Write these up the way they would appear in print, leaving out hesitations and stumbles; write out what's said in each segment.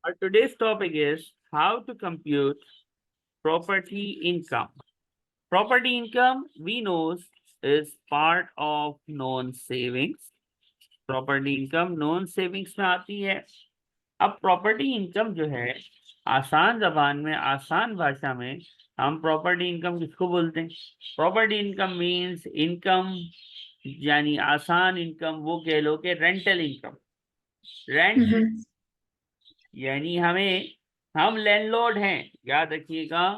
Our today's topic is how to compute property income. Property income, we know, is part of known savings. Property income non savings में आती है। अब property income जो है, आसान जबान में, आसान भाषा में हम प्रॉपर्टी इनकम किसको बोलते हैं? प्रॉपर्टी इनकम मीन्स इनकम, यानी आसान इनकम, वो कह लो कि रेंटल इनकम। रेंट यानी हम लैंडलॉर्ड हैं, याद रखिएगा।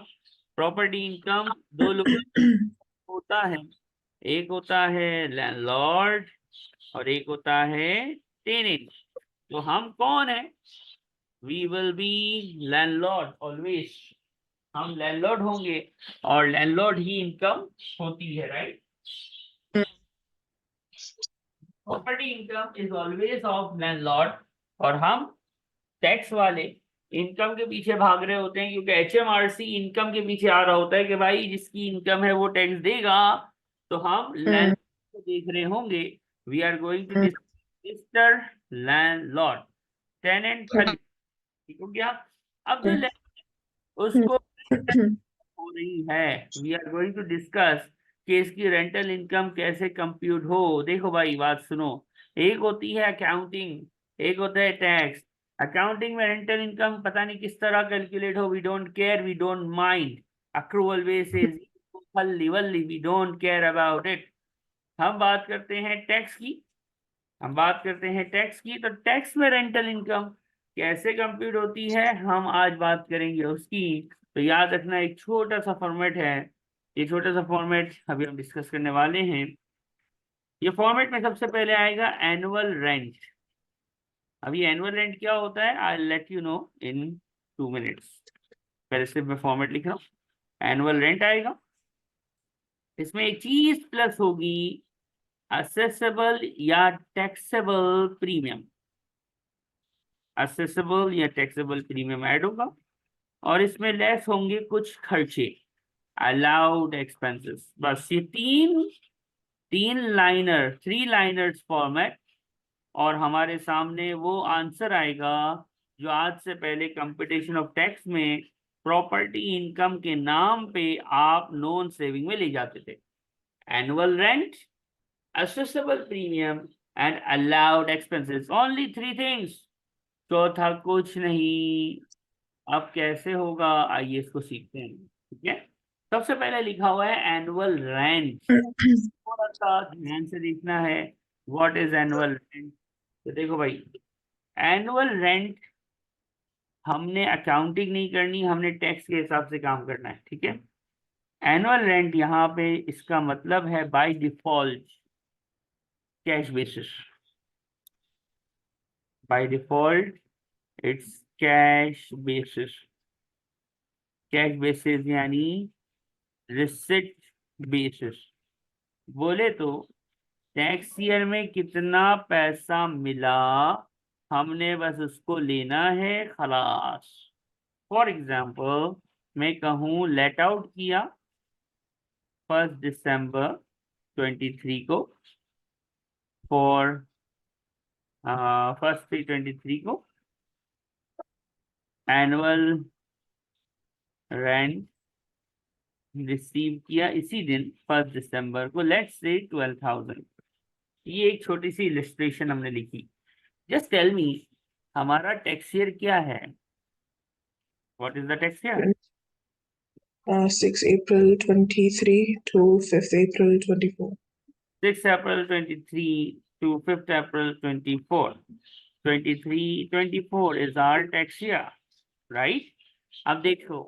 प्रॉपर्टी इनकम दो लोग होता है, एक होता है लैंडलॉर्ड और एक होता है टेनेंट। तो हम कौन है? We will be landlord always. हम लैंडलॉर्ड होंगे और लैंडलॉर्ड ही इनकम होती है, right? Property income is always of landlord और हम टैक्स वाले इनकम के पीछे भाग रहे होते हैं, क्योंकि एचएमआरसी इनकम के पीछे आ रहा होता है कि भाई जिसकी इनकम है वो टैक्स देगा। तो हम लैंड को देख रहे होंगे। We are going to register landlord, tenant खरीद, ठीक हो गया। अब जो उसको हो रही है, we are going to discuss कि इसकी रेंटल इनकम कैसे कंप्यूट हो। देखो भाई, बात सुनो। एक होती है अकाउंटिंग, एक होता है टैक्स। अकाउंटिंग में रेंटल इनकम पता नहीं किस तरह कैलकुलेट हो, we don't care, we don't mind. Accrual basis, फल्ली वल्ली, we don't care about it. हम बात करते हैं टैक्स की। तो टैक्स में रेंटल इनकम कैसे कंप्यूट होती है, हम आज बात करेंगे उसकी। तो याद रखना, एक छोटा सा फॉर्मेट है। ये छोटा सा फॉर्मेट अभी हम डिस्कस करने वाले हैं। ये फॉर्मेट में सबसे पहले आएगा एनुअल रेंट। अभी एनुअल रेंट क्या होता है, I let you know in 2 minutes. पहले सिर्फ मैं फॉर्मेट लिख रहा हूँ। एनुअल रेंट आएगा, इसमें एक चीज प्लस होगी, असेसेबल या टैक्सेबल प्रीमियम। असेसेबल या टैक्सेबल प्रीमियम ऐड होगा और इसमें लेस होंगे कुछ खर्चे, अलाउड एक्सपेंसेस। बस ये तीन तीन लाइनर, 3 लाइनर्स फॉर्मेट, और हमारे सामने वो आंसर आएगा जो आज से पहले कंपटीशन ऑफ टैक्स में प्रॉपर्टी इनकम के नाम पे आप नॉन सेविंग में ले जाते थे। Annual rent, accessible premium and allowed expenses, only 3 things. चौथा कुछ नहीं। अब कैसे होगा, आइए इसको सीखते हैं, ठीक है। सबसे पहले लिखा हुआ है एनुअल रेंट। थोड़ा सा ध्यान से देखना है, व्हाट इज एनुअल रेंट। तो देखो भाई, एनुअल रेंट हमने अकाउंटिंग नहीं करनी, हमने टैक्स के हिसाब से काम करना है, ठीक है। एनुअल रेंट यहाँ पे इसका मतलब है by default cash basis. By default it's cash basis. Cash basis यानी रिसिट बेसिस। बोले तो टैक्स ईयर में कितना पैसा मिला, हमने बस उसको लेना है, खलास। फॉर एग्जाम्पल, मैं कहूँ लेट आउट किया 1 दिसंबर 23 को, फॉर 1 3 23 को एनुअल रेंट रिसीव किया इसी दिन 1 दिसंबर को, लेट्स से 12,000। ये एक छोटी सी इलिस्ट्रेशन हमने लिखी। जस्ट टेल मी, हमारा टैक्स ईयर क्या है? What is the tax year? 6 April 23 to 5th April 24. 6 April 23 to 5th April 24. 23-24 is our tax year, right? अब देखो,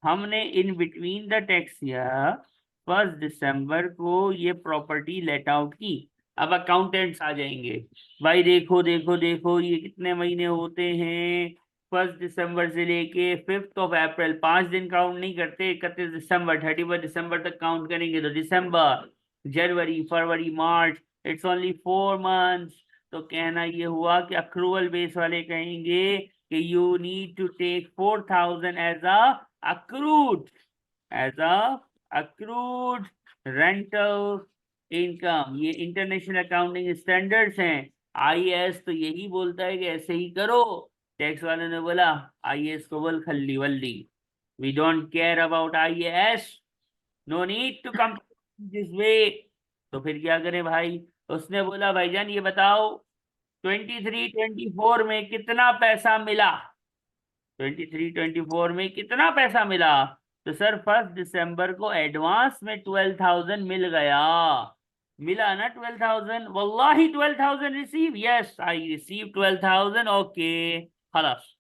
हमने in between the tax year 1 दिसंबर को ये प्रॉपर्टी लेट आउट की। अब अकाउंटेंट्स आ जाएंगे, भाई देखो देखो देखो, ये कितने महीने होते हैं? 1 दिसंबर से लेके 5 अप्रैल, 5 दिन काउंट नहीं करते, 31 दिसंबर, 31 दिसंबर तक काउंट करेंगे। तो दिसंबर, जनवरी, फरवरी, मार्च, इट्स ओनली 4 मंथ्स। तो कहना ये हुआ कि अक्रूवल बेस वाले कहेंगे कि you need to take 4,000 as a accrued, as a accrued rental income। ये इंटरनेशनल अकाउंटिंग स्टैंडर्ड्स हैं। आईएएस तो यही बोलता है कि ऐसे ही करो। टैक्स वालों ने बोला आईएएस को बोल खल्ली वल्ली, we don't care about IAS, no need to come this way. तो फिर क्या करे भाई, उसने बोला भाईजान ये बताओ 23-24 में कितना पैसा मिला, 23-24 में कितना पैसा मिला। तो सर 1 दिसंबर को एडवांस में 12,000 मिल गया, मिला ना 12,000, वल्लाही 12,000 receive, yes I receive 12,000, okay खलास।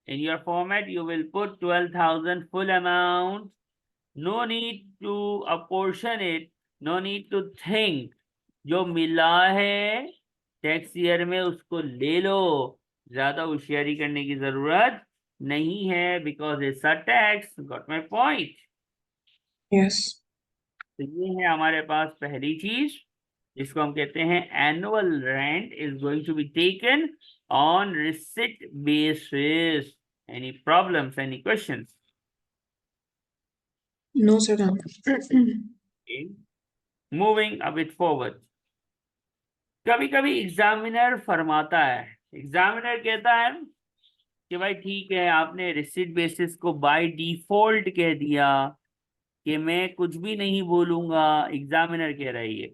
In your format, you will put 12,000 full amount. No need to apportion it. No need to think. जो मिला है टैक्स ईयर में उसको ले लो, ज्यादा होशियारी करने की जरूरत नहीं है, because it's a tax. Got my point? Yes. तो ये है हमारे पास पहली चीज जिसको हम कहते हैं annual rent is going to be taken on receipt basis. Any problems, any questions? No, sir. No. Moving a bit forward, कभी कभी एग्जामिनर फरमाता है, एग्जामिनर कहता है कि भाई ठीक है आपने रिसिट बेसिस को बाय डिफॉल्ट कह दिया कि मैं कुछ भी नहीं बोलूंगा, एग्जामिनर कह रही है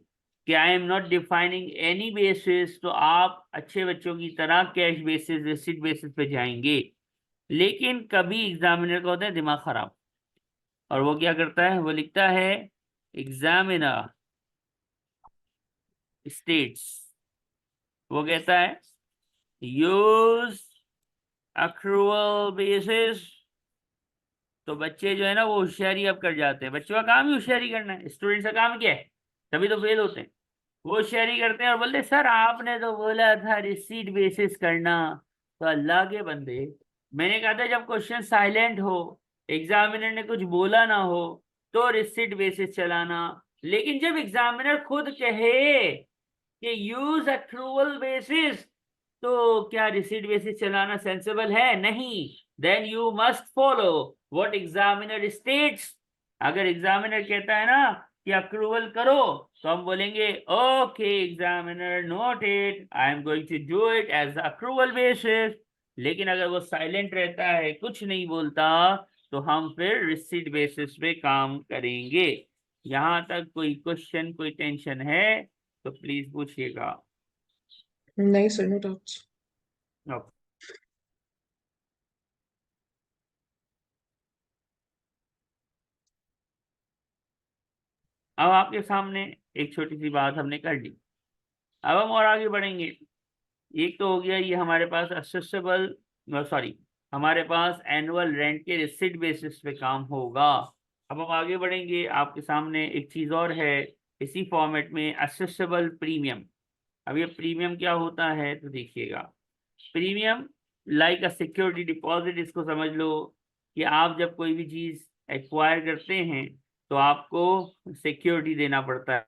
कि I am not defining any basis, तो आप अच्छे बच्चों की तरह कैश बेसिस रिसिट बेसिस पे जाएंगे। लेकिन कभी एग्जामिनर का होता है दिमाग खराब, और वो क्या करता है, वो लिखता है एग्जामिनर स्टेट्स, वो कहता है यूज अक्रूवल बेसिस। तो बच्चे जो है ना वो होशियारी अब कर जाते हैं, बच्चों का काम ही होशियारी करना है, स्टूडेंट्स का काम क्या है, तभी तो फेल होते हैं। वो होशियारी करते हैं और बोलते सर आपने तो बोला था रिसीट बेसिस करना। तो अल्लाह के बंदे, मैंने कहा था जब क्वेश्चन साइलेंट हो, एग्जामिनर ने कुछ बोला ना हो, तो रिसीट बेसिस चलाना। लेकिन जब एग्जामिनर खुद कहे कि यूज अक्रूवल बेसिस, तो क्या रिसीट बेसिस चलाना सेंसिबल है? नहीं। Then you must follow what examiner states. अगर एग्जामिनर कहता है ना कि अक्रूवल करो, तो हम बोलेंगे okay examiner noted, I am going to do it as accrual basis. लेकिन अगर वो साइलेंट रहता है, कुछ नहीं बोलता, तो हम फिर रिसीट बेसिस पे काम करेंगे। यहाँ तक कोई क्वेश्चन, कोई टेंशन है तो प्लीज पूछिएगा। नहीं sir, no doubts. Okay. अब आपके सामने एक छोटी सी बात हमने कर ली, अब हम और आगे बढ़ेंगे। एक तो हो गया ये हमारे पास असेसेबल, सॉरी, हमारे पास एनुअल रेंट के रिसिट बेसिस पे काम होगा। अब हम आगे बढ़ेंगे, आपके सामने एक चीज और है इसी फॉर्मेट में, असेसेबल प्रीमियम। अब ये प्रीमियम क्या होता है तो देखिएगा, premium like a security deposit, इसको समझ लो कि आप जब कोई भी चीज एक्वायर करते हैं तो आपको सिक्योरिटी देना पड़ता है।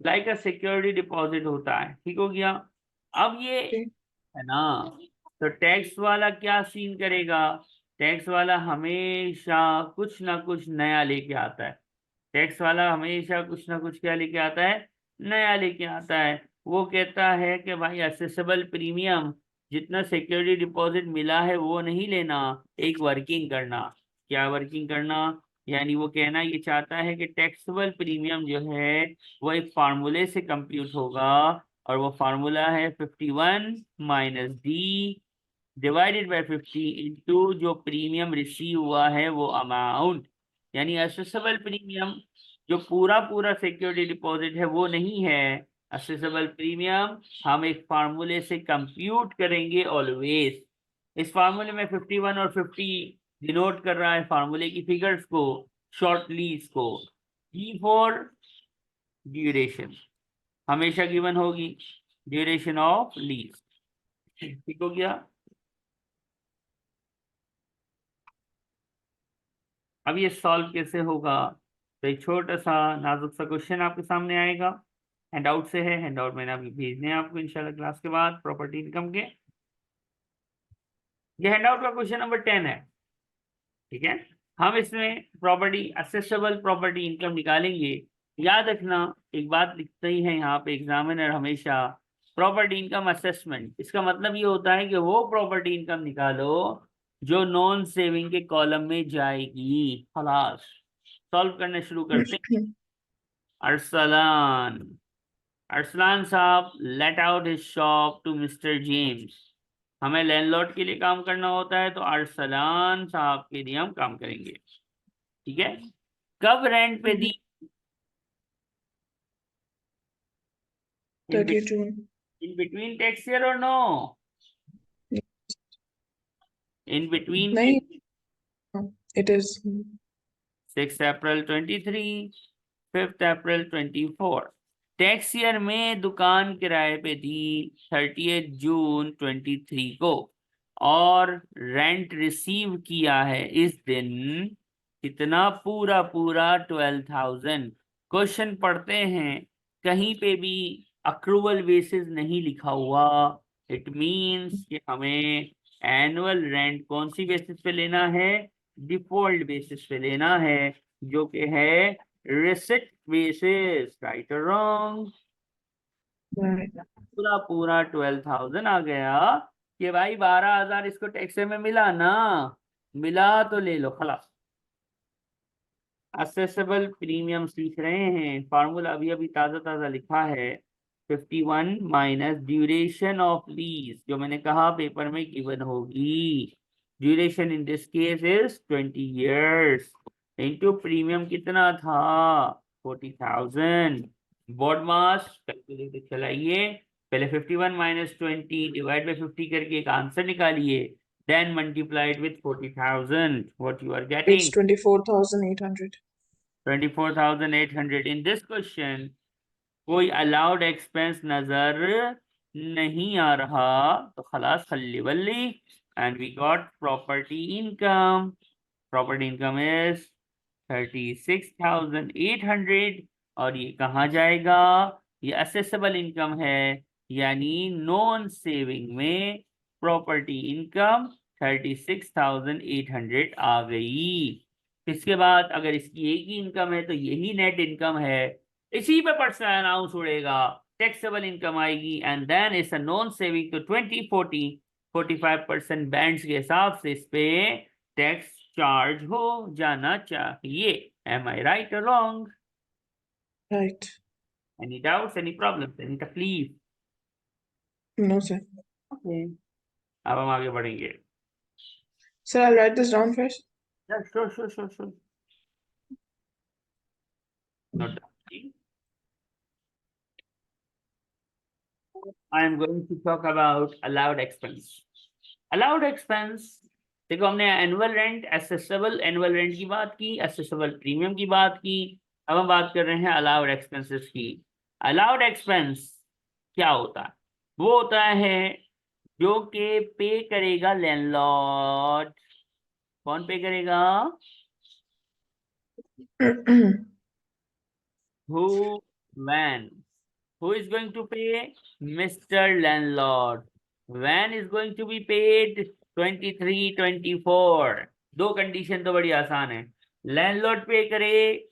लाइक अ सिक्योरिटी डिपॉजिट होता है, ठीक हो गया। अब ये Okay. है ना, तो टैक्स वाला क्या सीन करेगा, टैक्स वाला हमेशा कुछ ना कुछ नया लेके आता है। टैक्स वाला हमेशा कुछ ना कुछ क्या लेके आता है, नया लेके आता है। वो कहता है कि भाई असेसेबल प्रीमियम, जितना सिक्योरिटी डिपॉजिट मिला है वो नहीं लेना, एक वर्किंग करना। क्या वर्किंग करना? यानी वो कहना ये चाहता है कि टैक्सेबल प्रीमियम जो है वो एक फार्मूले से कंप्यूट होगा, और वो फार्मूला है 51 minus D divided by 50 into जो प्रीमियम रिसीव हुआ है वो अमाउंट। यानी असेसेबल प्रीमियम जो पूरा पूरा सिक्योरिटी डिपॉजिट है वो नहीं है, असेसेबल प्रीमियम हम एक फार्मूले से कंप्यूट करेंगे ऑलवेज। इस फार्मूले में 51 और 50 डिनोट कर रहा है फार्मूले की फिगर्स को, शॉर्ट लीज को। डी फॉर ड्यूरेशन, हमेशा गिवन होगी ड्यूरेशन ऑफ लीज, ठीक हो गया। अब ये सॉल्व कैसे होगा, तो एक छोटा सा नाजुक सा क्वेश्चन आपके सामने आएगा, हैंडआउट से है, हैंडआउट मैंने अभी भेजने हैं आपको इंशाल्लाह क्लास के बाद प्रॉपर्टी इनकम के। ये हैंडआउट का क्वेश्चन नंबर 10 है, ठीक है। हम इसमें प्रॉपर्टी असेसेबल प्रॉपर्टी इनकम निकालेंगे। याद रखना एक बात लिखते ही है यहाँ पे एग्जामिनर हमेशा, प्रॉपर्टी इनकम असेसमेंट, इसका मतलब ये होता है कि वो प्रॉपर्टी इनकम निकालो जो नॉन सेविंग के कॉलम में जाएगी। खलास, सॉल्व करने शुरू करते हैं। अरसलान, अरसलान साहब let out his shop to Mr James. हमें लैंडलॉर्ड के लिए काम करना होता है तो अरसलान साहब के लिए हम काम करेंगे। ठीक है, कब रेंट पे दी? 30th June. In between tax year or no? In between नहीं, it is 6 April 23, 5th April 24। Tax year में दुकान किराए पे दी 30 जून 23 को और रेंट रिसीव किया है इस दिन कितना? पूरा पूरा 12,000। क्वेश्चन पढ़ते हैं, कहीं पे भी अक्रूवल बेसिस नहीं लिखा हुआ। इट मींस कि हमें एनुअल रेंट कौन सी बेसिस पे लेना है? डिफॉल्ट बेसिस पे लेना है, जो कि है रिसिप्ट बेसिस। राइट और रॉन्ग? right. पूरा पूरा 12,000 आ गया कि भाई 12,000 इसको टैक्स में मिला ना, मिला तो ले लो खलास। असेसेबल प्रीमियम सीख रहे हैं, फार्मूला अभी अभी ताजा ताजा लिखा है। 51 माइनस ड्यूरेशन ऑफ लीज, जो मैंने कहा पेपर में गिवन होगी। Duration in this case is 20 years into premium कितना था? 40,000। बॉड मास कैलकुलेटर चलाइए, पहले 51 माइनस 20 डिवाइड बाई 50 करके एक आंसर निकालिए, then multiplied with 40,000. What you are It's getting? 24,800. 24,800। In this question कोई अलाउड एक्सपेंस नजर नहीं आ रहा तो खलास खल्ली बल्ली। And we got property income. Property income is 36,800 और ये कहाँ जाएगा? ये असेसेबल इनकम है, यानी नॉन सेविंग में प्रॉपर्टी इनकम 36,800 आ गई। इसके बाद अगर इसकी एक ही इनकम है तो यही नेट इनकम है, इसी पे पर्सनल अनाउंस उड़ेगा, टैक्सेबल इनकम आएगी। And then it's a non saving तो 20, 40, 45% बैंड्स के हिसाब से इस पे टैक्स चार्ज हो जाना चाहिए। एम आई राइट और wrong? Right. Any doubts, any problems, any तकलीफ? No, sir. ओके, अब हम आगे बढ़ेंगे। Sir, I'll write this down first. Sure sure sure sure, note down. I am going to talk about allowed expense. Allowed expense, देखो हमने annual rent, accessible annual rent की बात की, एसेसेबल प्रीमियम की बात की, अब हम बात कर रहे हैं अलाउड एक्सपेंसेस की। अलाउड एक्सपेंस क्या होता है? वो होता है जो कि पे करेगा लैंडलॉर्ड। कौन पे करेगा? Who, when? Who is going to pay? Mr. Landlord. When is going to be paid? 23, 24। दो कंडीशन तो बड़ी आसान है। लैंडलॉर्ड पे करे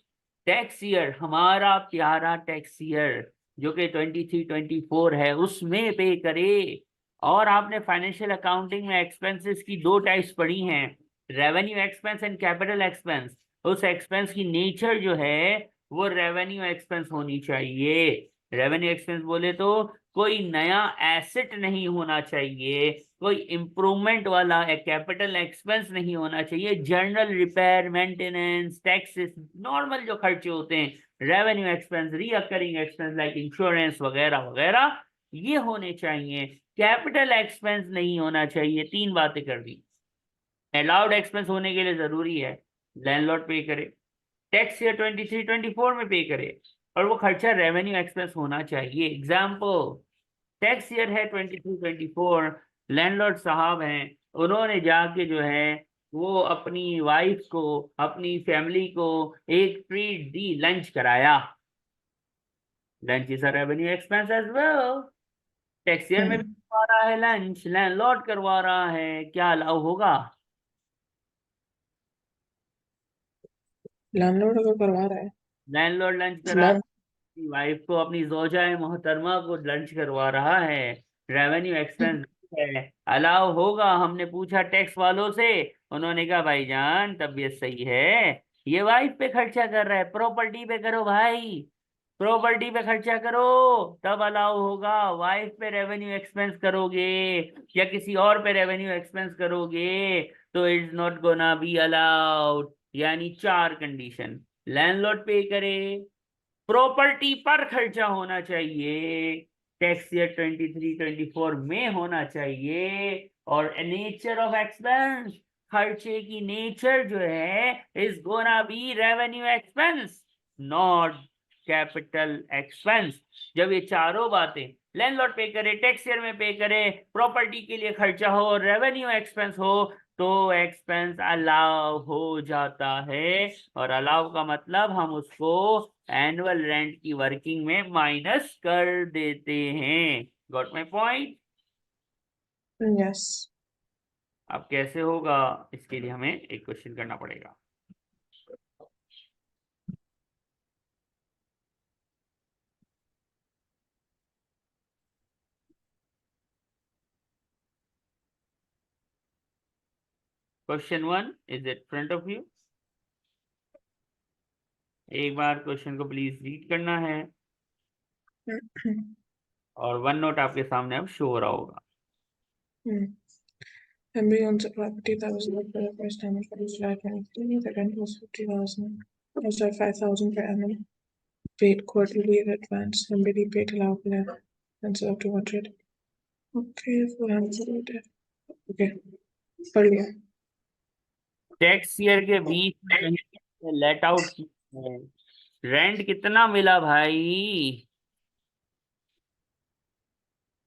टैक्स ईयर, हमारा प्यारा टैक्स ईयर जो कि 23, 24 है, उसमें पे करे। और आपने फाइनेंशियल अकाउंटिंग में एक्सपेंसेस की दो टाइप्स पढ़ी हैं, revenue expense and capital expense. उस एक्सपेंस की नेचर जो है वो रेवेन्यू एक्सपेंस होनी चाहिए। रेवेन्यू एक्सपेंस बोले तो कोई नया एसेट नहीं होना चाहिए, कोई इंप्रूवमेंट वाला कैपिटल एक्सपेंस नहीं होना चाहिए। General repair, maintenance, taxes, normal जो खर्चे होते हैं, revenue expense, recurring expense like insurance वगैरह वगैरह, ये होने चाहिए। कैपिटल एक्सपेंस नहीं होना चाहिए। तीन बातें कर दी। अलाउड एक्सपेंस होने के लिए जरूरी है लैंडलॉर्ड पे करे, टैक्स ईयर 23, 24 में पे करे, और वो खर्चा रेवेन्यू एक्सपेंस होना चाहिए। एग्जाम्पल, टैक्स ईयर है 23, 24, लैंडलॉर्ड साहब हैं, उन्होंने जाके जो है वो अपनी वाइफ को, अपनी फैमिली को एक ट्रीट दी, लंच कराया। Lunch is a revenue expense as well. Tax year में भी करवा रहा है लंच, लैंडलॉर्ड करवा रहा है, क्या अलाउ होगा? लैंडलॉर्ड अगर करवा रहा है लैंडलॉर्ड लंच तो करा, वाइफ को, अपनी जोजाए मोहतरमा को लंच करवा रहा है, रेवेन्यू एक्सपेंस है, अलाउ होगा। हमने पूछा टैक्स वालों से, उन्होंने कहा भाईजान तबीयत सही है, ये वाइफ पे खर्चा कर रहा है, प्रॉपर्टी पे करो भाई, प्रॉपर्टी पे खर्चा करो, तब अलाउ होगा। वाइफ पे रेवेन्यू एक्सपेंस करोगे या किसी और पे रेवेन्यू एक्सपेंस करोगे तो it's not gonna be allowed. यानी चार कंडीशन, लैंडलॉर्ड पे करे, प्रॉपर्टी पर खर्चा होना चाहिए, टैक्स ईयर 23-24 में होना चाहिए, और नेचर ऑफ एक्सपेंस, खर्चे की नेचर जो है is gonna be revenue expense, not capital expense. जब ये चारों बातें लैंडलॉर्ड पे करे, टैक्स ईयर में पे करे, प्रॉपर्टी के लिए खर्चा हो, रेवेन्यू एक्सपेंस हो, तो एक्सपेंस अलाउ हो जाता है। और अलाउ का मतलब हम उसको एनुअल रेंट की वर्किंग में माइनस कर देते हैं। Got my point? यस। अब कैसे होगा, इसके लिए हमें एक क्वेश्चन करना पड़ेगा। Question 1 is it front of you? एक बार क्वेश्चन को प्लीज रीड करना है, और वन नोट आपके सामने अब शो हो रहा होगा। Henry owns a property that was let for the first time in July 23. The rent was 50,000. Was at 5,000 per annum. Paid quarterly in advance. Henry paid allowable instead of 200. Okay, 400. Okay, पढ़ लिया। Tax year के बीच में कहीं let out है, rent कितना मिला भाई,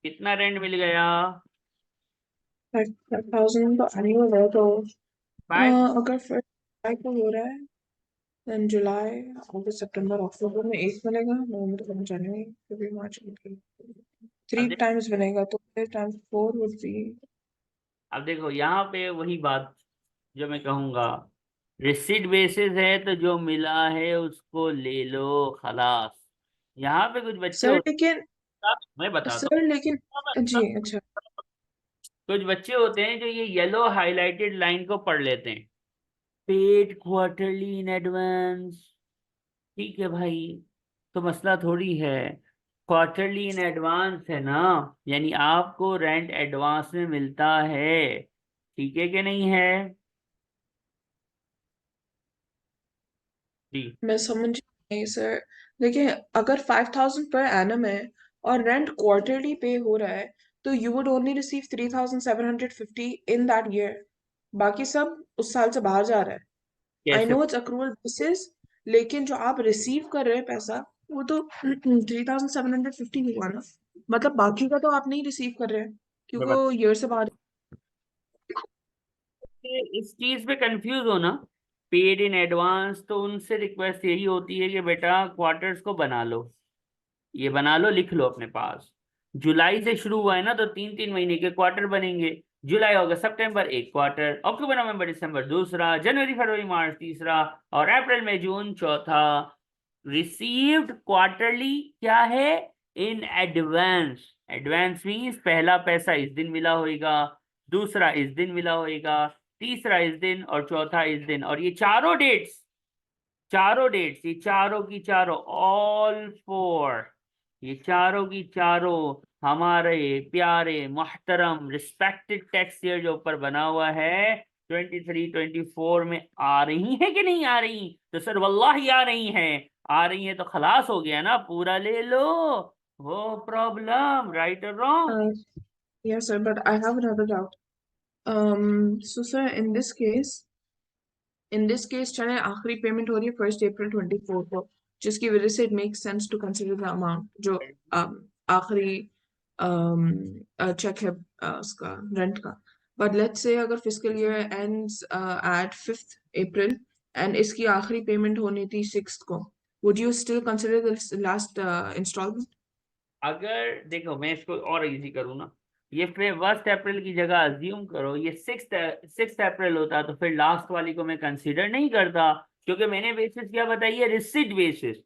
कितना रेंट मिल गया? 5,000 तो annual है तो फाइव। अगर फर्स्ट जुलाई को हो रहा है then जुलाई अगस्त सितंबर अक्टूबर में एक बनेगा, नवंबर जनवरी फरवरी मार्च अप्रैल अब 3 देख, times बनेगा तो 3 times 4 would be अब देखो यहाँ पे वही बात जो मैं कहूंगा, रिसिट बेसिस है तो जो मिला है उसको ले लो, खलास। यहाँ पे कुछ बच्चे सर होते लेकिन हैं, मैं बताता सर लेकिन हूँ, जी अच्छा कुछ बच्चे होते हैं जो ये येलो हाईलाइटेड लाइन को पढ़ लेते हैं, पेड क्वार्टरली इन एडवांस। ठीक है भाई, तो मसला थोड़ी है, क्वार्टरली इन एडवांस है ना, यानी आपको रेंट एडवांस में मिलता है, ठीक है कि नहीं है जी? मैं समझ नहीं सर। देखिए अगर 5,000 पर एनम है और रेंट क्वार्टरली पे हो रहा है तो you would only receive 3,750 in that year. बाकी सब उस साल से बाहर जा रहा है। आई कैसे? नो इट्स अक्रूवल बेसिस, लेकिन जो आप रिसीव कर रहे हैं पैसा वो तो 3,750 हुआ ना। मतलब बाकी का तो आप नहीं रिसीव कर रहे हैं क्योंकि मैं वो ईयर से बाहर। इस चीज पे कंफ्यूज हो ना, पेड इन एडवांस, तो उनसे रिक्वेस्ट यही होती है कि बेटा क्वार्टर्स को बना लो, ये बना लो, लिख लो अपने पास। जुलाई से शुरू हुआ है ना, तो 3-3 महीने के क्वार्टर बनेंगे, जुलाई अगस्त सितंबर एक क्वार्टर, अक्टूबर नवंबर दिसंबर दूसरा, जनवरी फरवरी मार्च तीसरा, और अप्रैल मई जून चौथा। रिसीव्ड क्वार्टरली क्या है, इन एडवांस। एडवांस मीन्स पहला पैसा इस दिन मिला होगा, दूसरा इस दिन मिला होगा, तीसरा इस दिन, और चौथा इस दिन। और ये चारों डेट्स, चारों डेट्स, ये चारों की चारों, ऑल फोर, ये चारों की चारों हमारे प्यारे मोहतरम रिस्पेक्टेड टैक्स ईयर जो ऊपर बना हुआ है 23-24 में आ रही है कि नहीं आ रही? तो सर वल्लाही आ रही हैं, आ रही हैं तो खलास हो गया ना, पूरा ले लो, वो प्रॉब्लम, राइट और wrong? Yes sir, but I have another doubt. So sir, in this case चाहे आखिरी पेमेंट हो रही है 1 अप्रैल 24 को, जिसकी वजह से it makes sense to consider the amount जो आखिरी चेक है उसका रेंट का। बट लेट्स से अगर fiscal year ends at 5th April and इसकी आखिरी पेमेंट होनी थी 6th को, would you still consider the last instalment? अगर देखो मैं इसको और इजी करूँ ना, ये फिर 1 अप्रैल की जगह अज्यूम करो ये 6 अप्रैल होता, तो फिर लास्ट वाली को मैं कंसीडर नहीं करता, क्योंकि मैंने बेसिस क्या बताई है, रिसिट बेसिस।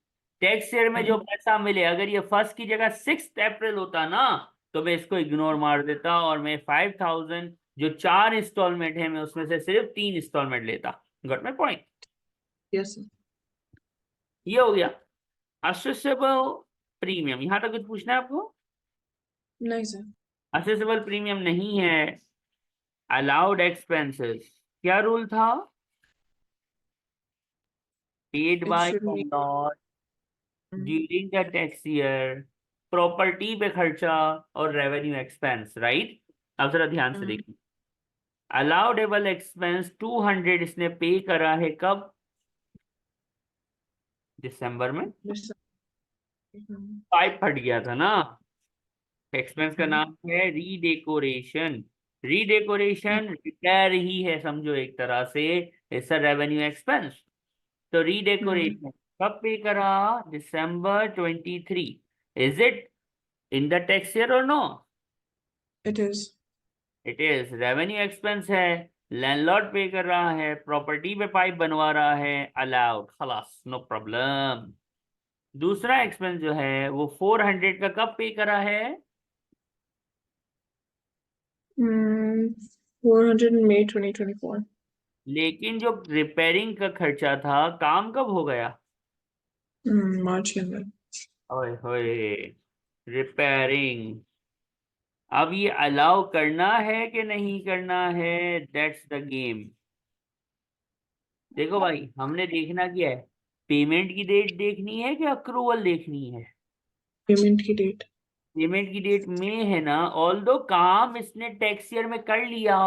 टैक्स ईयर में जो पैसा मिले, अगर ये फर्स्ट की जगह 6 अप्रैल होता ना, तो मैं इसको इग्नोर मार देता और मैं 5000 जो 4 इंस्टॉलमेंट है, मैं उसमें से सिर्फ 3 इंस्टॉलमेंट लेता। Got my point? Yes, sir. ये हो गया असेसेबल प्रीमियम। यहां तक कुछ पूछना है आपको? नहीं सर। असेसेबल प्रीमियम नहीं है। अलाउड एक्सपेंसेस, क्या रूल था? Paid It by should be. Lot during the tax year, property पे खर्चा और रेवेन्यू एक्सपेंस, राइट? अब जरा ध्यान से देखिए, अलाउडेबल एक्सपेंस 200 इसने पे करा है कब? दिसंबर में। Yes, sir. पाइप फट गया था ना। एक्सपेंस का नाम है रीडेकोरेशन। रीडेकोरेशन रिपेयर ही है, समझो एक तरह से, इट्स अ रेवेन्यू एक्सपेंस। तो रीडेकोरेशन कब पे करा? दिसंबर 23। Is it in the tax year और no? It is. It is revenue expense है। लैंडलॉर्ड पे कर रहा है, प्रॉपर्टी पे पाइप बनवा रहा है, अलाउड, खलास, नो प्रॉब्लम। दूसरा एक्सपेंस जो है वो 400 का कब पे करा है? 400 in May 2024. लेकिन जो रिपेयरिंग का खर्चा था, काम कब हो गया? March के अंदर। ओए होए, रिपेयरिंग। अब ये अलाउ करना है कि नहीं करना है, दैट्स द गेम। देखो भाई, हमने देखना क्या है, पेमेंट की डेट देखनी है कि अक्रूवल देखनी है? पेमेंट की डेट। पेमेंट की डेट में है ना, ऑल दो काम इसने टैक्स ईयर में कर लिया।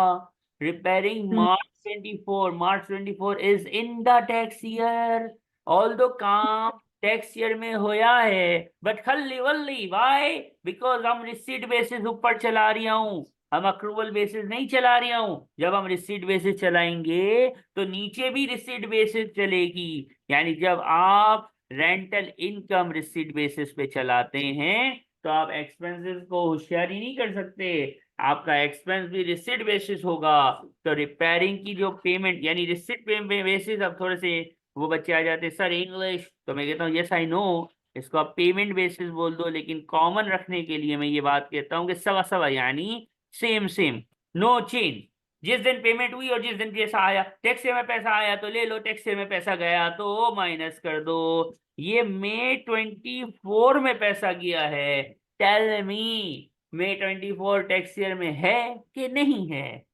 Repairing March 24 is in the tax year. All दो काम टैक्स ईयर में होया है, बट खल्ली वल्ली वाई, बिकॉज हम रिसीट बेसिस ऊपर चला रही हूँ, हम अक्रूवल बेसिस नहीं चला रही हूँ। जब हम रिसीट बेसिस चलाएंगे तो नीचे भी रिसीट बेसिस चलेगी। यानी जब आप रेंटल इनकम रिसीट बेसिस पे चलाते हैं, तो आप एक्सपेंसेस को होशियारी नहीं कर सकते, आपका एक्सपेंस भी रिसिट बेसिस होगा। तो रिपेयरिंग की जो पेमेंट, यानी रिसिट बेसिस, अब थोड़े से वो बच्चे आ जाते हैं सर इंग्लिश, तो मैं कहता हूँ यस आई नो, इसको आप पेमेंट बेसिस बोल दो, लेकिन कॉमन रखने के लिए मैं ये बात कहता हूँ कि सवा सवा, यानी सेम सेम, नो चेंज। जिस दिन पेमेंट हुई और जिस दिन जैसा आया, टैक्स में पैसा आया तो ले लो, टैक्स में पैसा गया तो माइनस कर दो। ये मई 24 में पैसा गया है, टेल मी, मई 24 टैक्स ईयर में है कि नहीं है?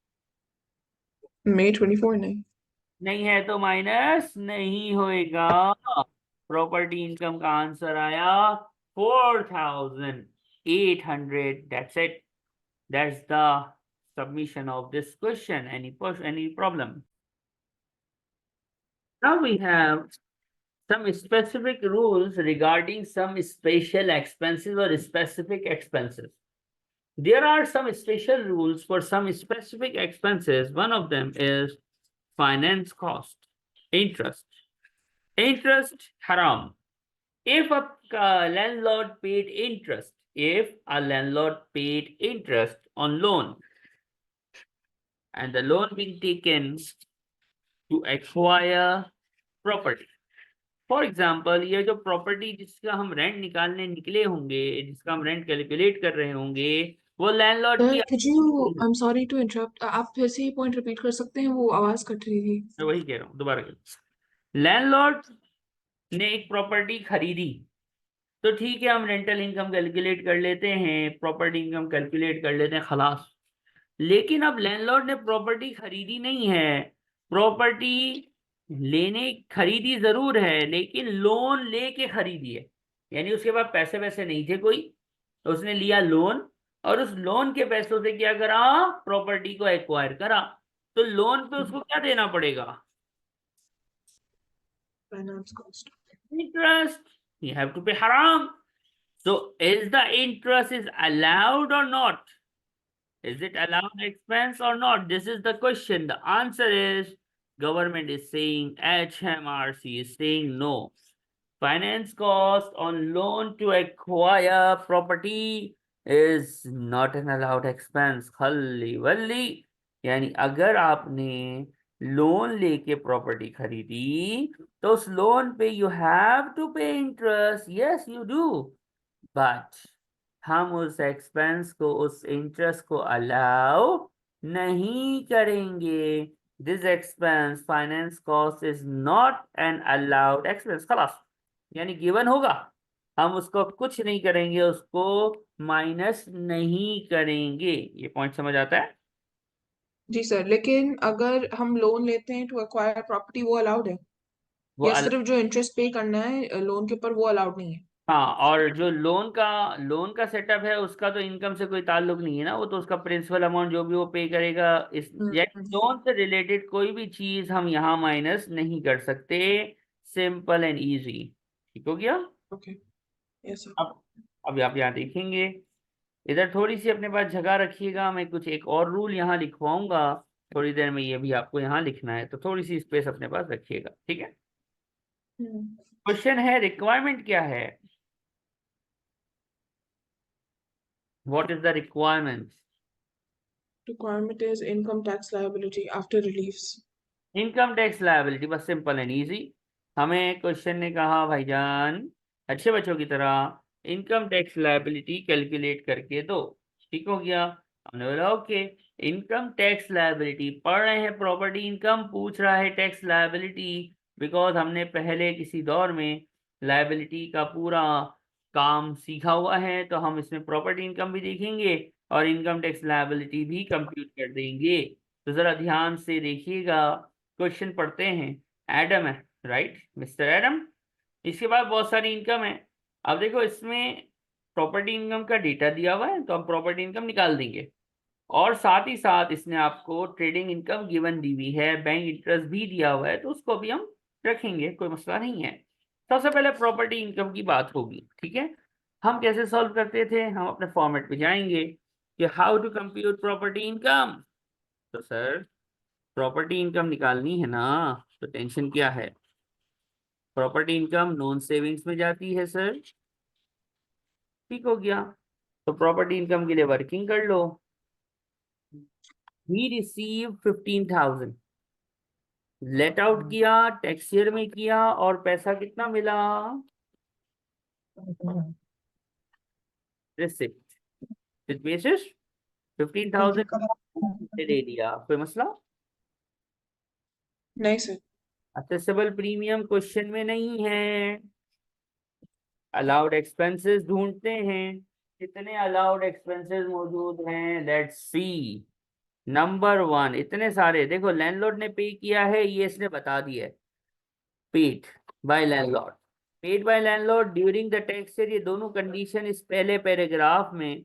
May 24 नहीं। नहीं है तो माइनस नहीं होएगा। प्रॉपर्टी इनकम का आंसर आया 4800। That's it, that's the submission of this question. Any problem? Now we have some specific rules regarding some special expenses or specific expenses. There are some special rules for some specific expenses. One of them is finance cost, interest. Interest haram. If a landlord paid interest, if a landlord paid interest on loan, and the loan being taken to acquire property. For example, ये जो property जिसका हम rent निकालने निकले होंगे, जिसका हम rent calculate कर रहे होंगे, वो लैंडलॉर्ड की। Could you, I'm sorry to interrupt, आप फिर से ये पॉइंट रिपीट कर सकते हैं, वो आवाज कट रही थी। मैं वही कह रहा हूँ, दोबारा लैंडलॉर्ड ने एक प्रॉपर्टी खरीदी, तो ठीक है, हम रेंटल इनकम कैलकुलेट कर लेते हैं, प्रॉपर्टी इनकम कैलकुलेट कर लेते हैं, खलास। लेकिन अब लैंडलॉर्ड ने प्रॉपर्टी खरीदी नहीं है, प्रॉपर्टी लेने खरीदी जरूर है, लेकिन लोन लेके खरीदी है। यानी उसके पास पैसे वैसे नहीं थे कोई, तो उसने लिया लोन, और उस लोन के पैसों से क्या करा, प्रॉपर्टी को एक्वायर करा। तो लोन पे उसको क्या देना पड़ेगा? Finance cost. Interest. You have to pay हराम। So is the interest is allowed or not? Is it allowed expense or not? This is the question. The answer is government is saying, HMRC is saying no. Finance cost on loan to acquire property is not an allowed expense. खल्ली वल्ली, यानी अगर आपने loan लेके property खरीदी तो उस loan पे you have to पे interest, yes you do, but हम उस एक्सपेंस को, उस इंटरेस्ट को अलाउ नहीं करेंगे। This expense finance cost is not an allowed expense, खलास, यानी गिवन होगा, हम उसको कुछ नहीं करेंगे, उसको माइनस नहीं करेंगे। ये पॉइंट समझ आता है? जी सर, लेकिन अगर हम लोन लेते हैं टू एक्वायर प्रॉपर्टी, वो अलाउड है वो या सिर्फ जो इंटरेस्ट पे करना है लोन के ऊपर वो अलाउड नहीं है? हाँ, और जो लोन का सेटअप है उसका तो इनकम से कोई ताल्लुक नहीं है ना, वो तो उसका प्रिंसिपल अमाउंट जो भी वो पे करेगा, इस हम्म, या लोन से रिलेटेड कोई भी चीज हम यहाँ माइनस नहीं कर सकते। Simple and easy. ठीक हो गया? Okay, yes sir. अब अब आप यहाँ देखेंगे, इधर थोड़ी सी अपने पास जगह रखिएगा, मैं कुछ एक और रूल यहाँ लिखवाऊंगा थोड़ी देर में, ये भी आपको यहाँ लिखना है, तो थोड़ी सी स्पेस अपने पास रखिएगा, ठीक है? क्वेश्चन है, रिक्वायरमेंट क्या है? What is the requirement? Requirement is income tax liability after reliefs. Income tax liability, बस सिंपल एंड इजी। हमें क्वेश्चन ने कहा भाईजान अच्छे बच्चों की तरह इनकम टैक्स लायबिलिटी कैलकुलेट करके दो। ठीक हो गया? हमने बोला ओके। इनकम टैक्स लायबिलिटी पढ़ रहे हैं, प्रॉपर्टी इनकम पूछ रहा है टैक्स लायबिलिटी, बिकॉज हमने पहले किसी दौर में लायबिलिटी का पूरा काम सीखा हुआ है, तो हम इसमें प्रॉपर्टी इनकम भी देखेंगे और इनकम टैक्स लायबिलिटी भी कंप्यूट कर देंगे। तो जरा ध्यान से देखिएगा, क्वेश्चन पढ़ते हैं। एडम है, राइट, मिस्टर एडम। इसके बाद बहुत सारी इनकम है। अब देखो इसमें प्रॉपर्टी इनकम का डेटा दिया हुआ है, तो हम प्रॉपर्टी इनकम निकाल देंगे, और साथ ही साथ इसने आपको ट्रेडिंग इनकम गिवन दी हुई है, बैंक इंटरेस्ट भी दिया हुआ है, तो उसको भी हम रखेंगे, कोई मसला नहीं है। सबसे पहले प्रॉपर्टी इनकम की बात होगी, ठीक है? हम कैसे सॉल्व करते थे? हम अपने फॉर्मेट पे जाएंगे कि how to compute property income. तो सर प्रॉपर्टी इनकम निकालनी है ना, तो टेंशन क्या है? प्रॉपर्टी इनकम नॉन सेविंग्स में जाती है सर। ठीक हो गया? तो प्रॉपर्टी इनकम के लिए वर्किंग कर लो। वी रिसीव 15,000, लेट आउट किया, टैक्स ईयर में किया, और पैसा कितना मिला? रिसिप्ट विद बेसिस 15,000 दे दिया, कोई मसला? नहीं सर। असेसेबल प्रीमियम क्वेश्चन में नहीं है। अलाउड एक्सपेंसेस ढूंढते हैं, कितने अलाउड एक्सपेंसेस मौजूद हैं, लेट्स सी। नंबर 1, इतने सारे, देखो लैंडलॉर्ड ने पे किया है, ये इसने बता दिया है, paid by landlord, paid by landlord during the tax year. ये दोनों कंडीशन इस पहले पैराग्राफ में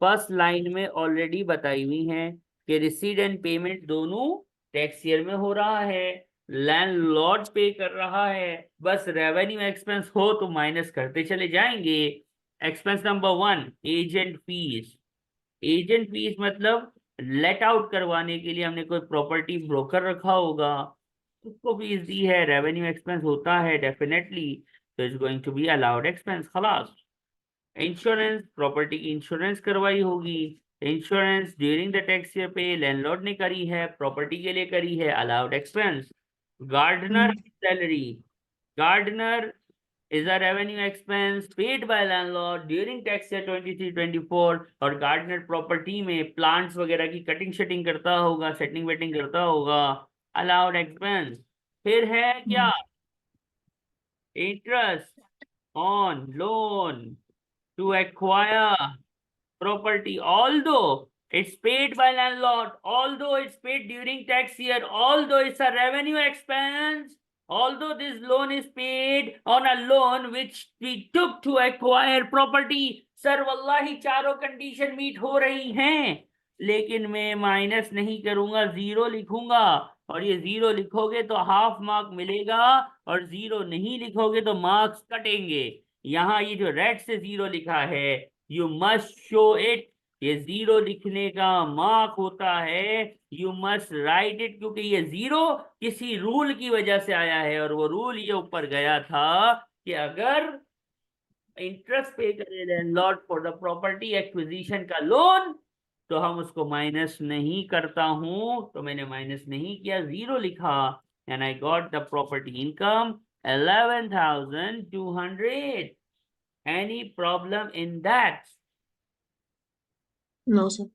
फर्स्ट लाइन में ऑलरेडी बताई हुई हैं कि रिसीट एंड पेमेंट दोनों टैक्स ईयर में हो रहा है, लैंडलॉर्ड पे कर रहा है, बस रेवेन्यू एक्सपेंस हो तो माइनस करते चले जाएंगे। Expense number 1, agent fees. Agent fees मतलब लेट आउट करवाने के लिए हमने कोई प्रॉपर्टी ब्रोकर रखा होगा, उसको फीस दी है, रेवेन्यू एक्सपेंस होता है डेफिनेटली, तो is going to be allowed expense, खलास। इंश्योरेंस, प्रॉपर्टी की इंश्योरेंस करवाई होगी, insurance during the tax year पे लैंडलॉर्ड ने करी है, प्रॉपर्टी के लिए करी है, allowed expense. Gardener salary, gardener is a revenue expense paid by landlord during tax year 23-24, और गार्डनर प्रॉपर्टी में प्लांट्स वगैरह की कटिंग शटिंग करता होगा, सेटिंग वेटिंग करता होगा, अलाउड एक्सपेंस। फिर है क्या? Interest on loan to acquire property, although it's paid by landlord, although it's paid during tax year, although it's a revenue expense, although this loan is paid on a loan which we took to acquire property। Sir वल्लाही चारों condition meet हो रही हैं, लेकिन मैं minus नहीं करूंगा, zero लिखूंगा, और ये जीरो लिखोगे तो हाफ मार्क मिलेगा, और जीरो नहीं लिखोगे तो मार्क्स कटेंगे। यहाँ ये जो रेड से जीरो लिखा है, यू मस्ट शो इट, ये जीरो लिखने का मार्क होता है, यू मस्ट राइट इट, क्योंकि ये जीरो किसी रूल की वजह से आया है, और वो रूल ये ऊपर गया था कि अगर इंटरेस्ट पे करे landlord for the property acquisition का लोन, तो हम उसको माइनस नहीं करता हूं, तो मैंने माइनस नहीं किया, 0 लिखा, and I got the property income 11,200. Any problem in that? No, sir.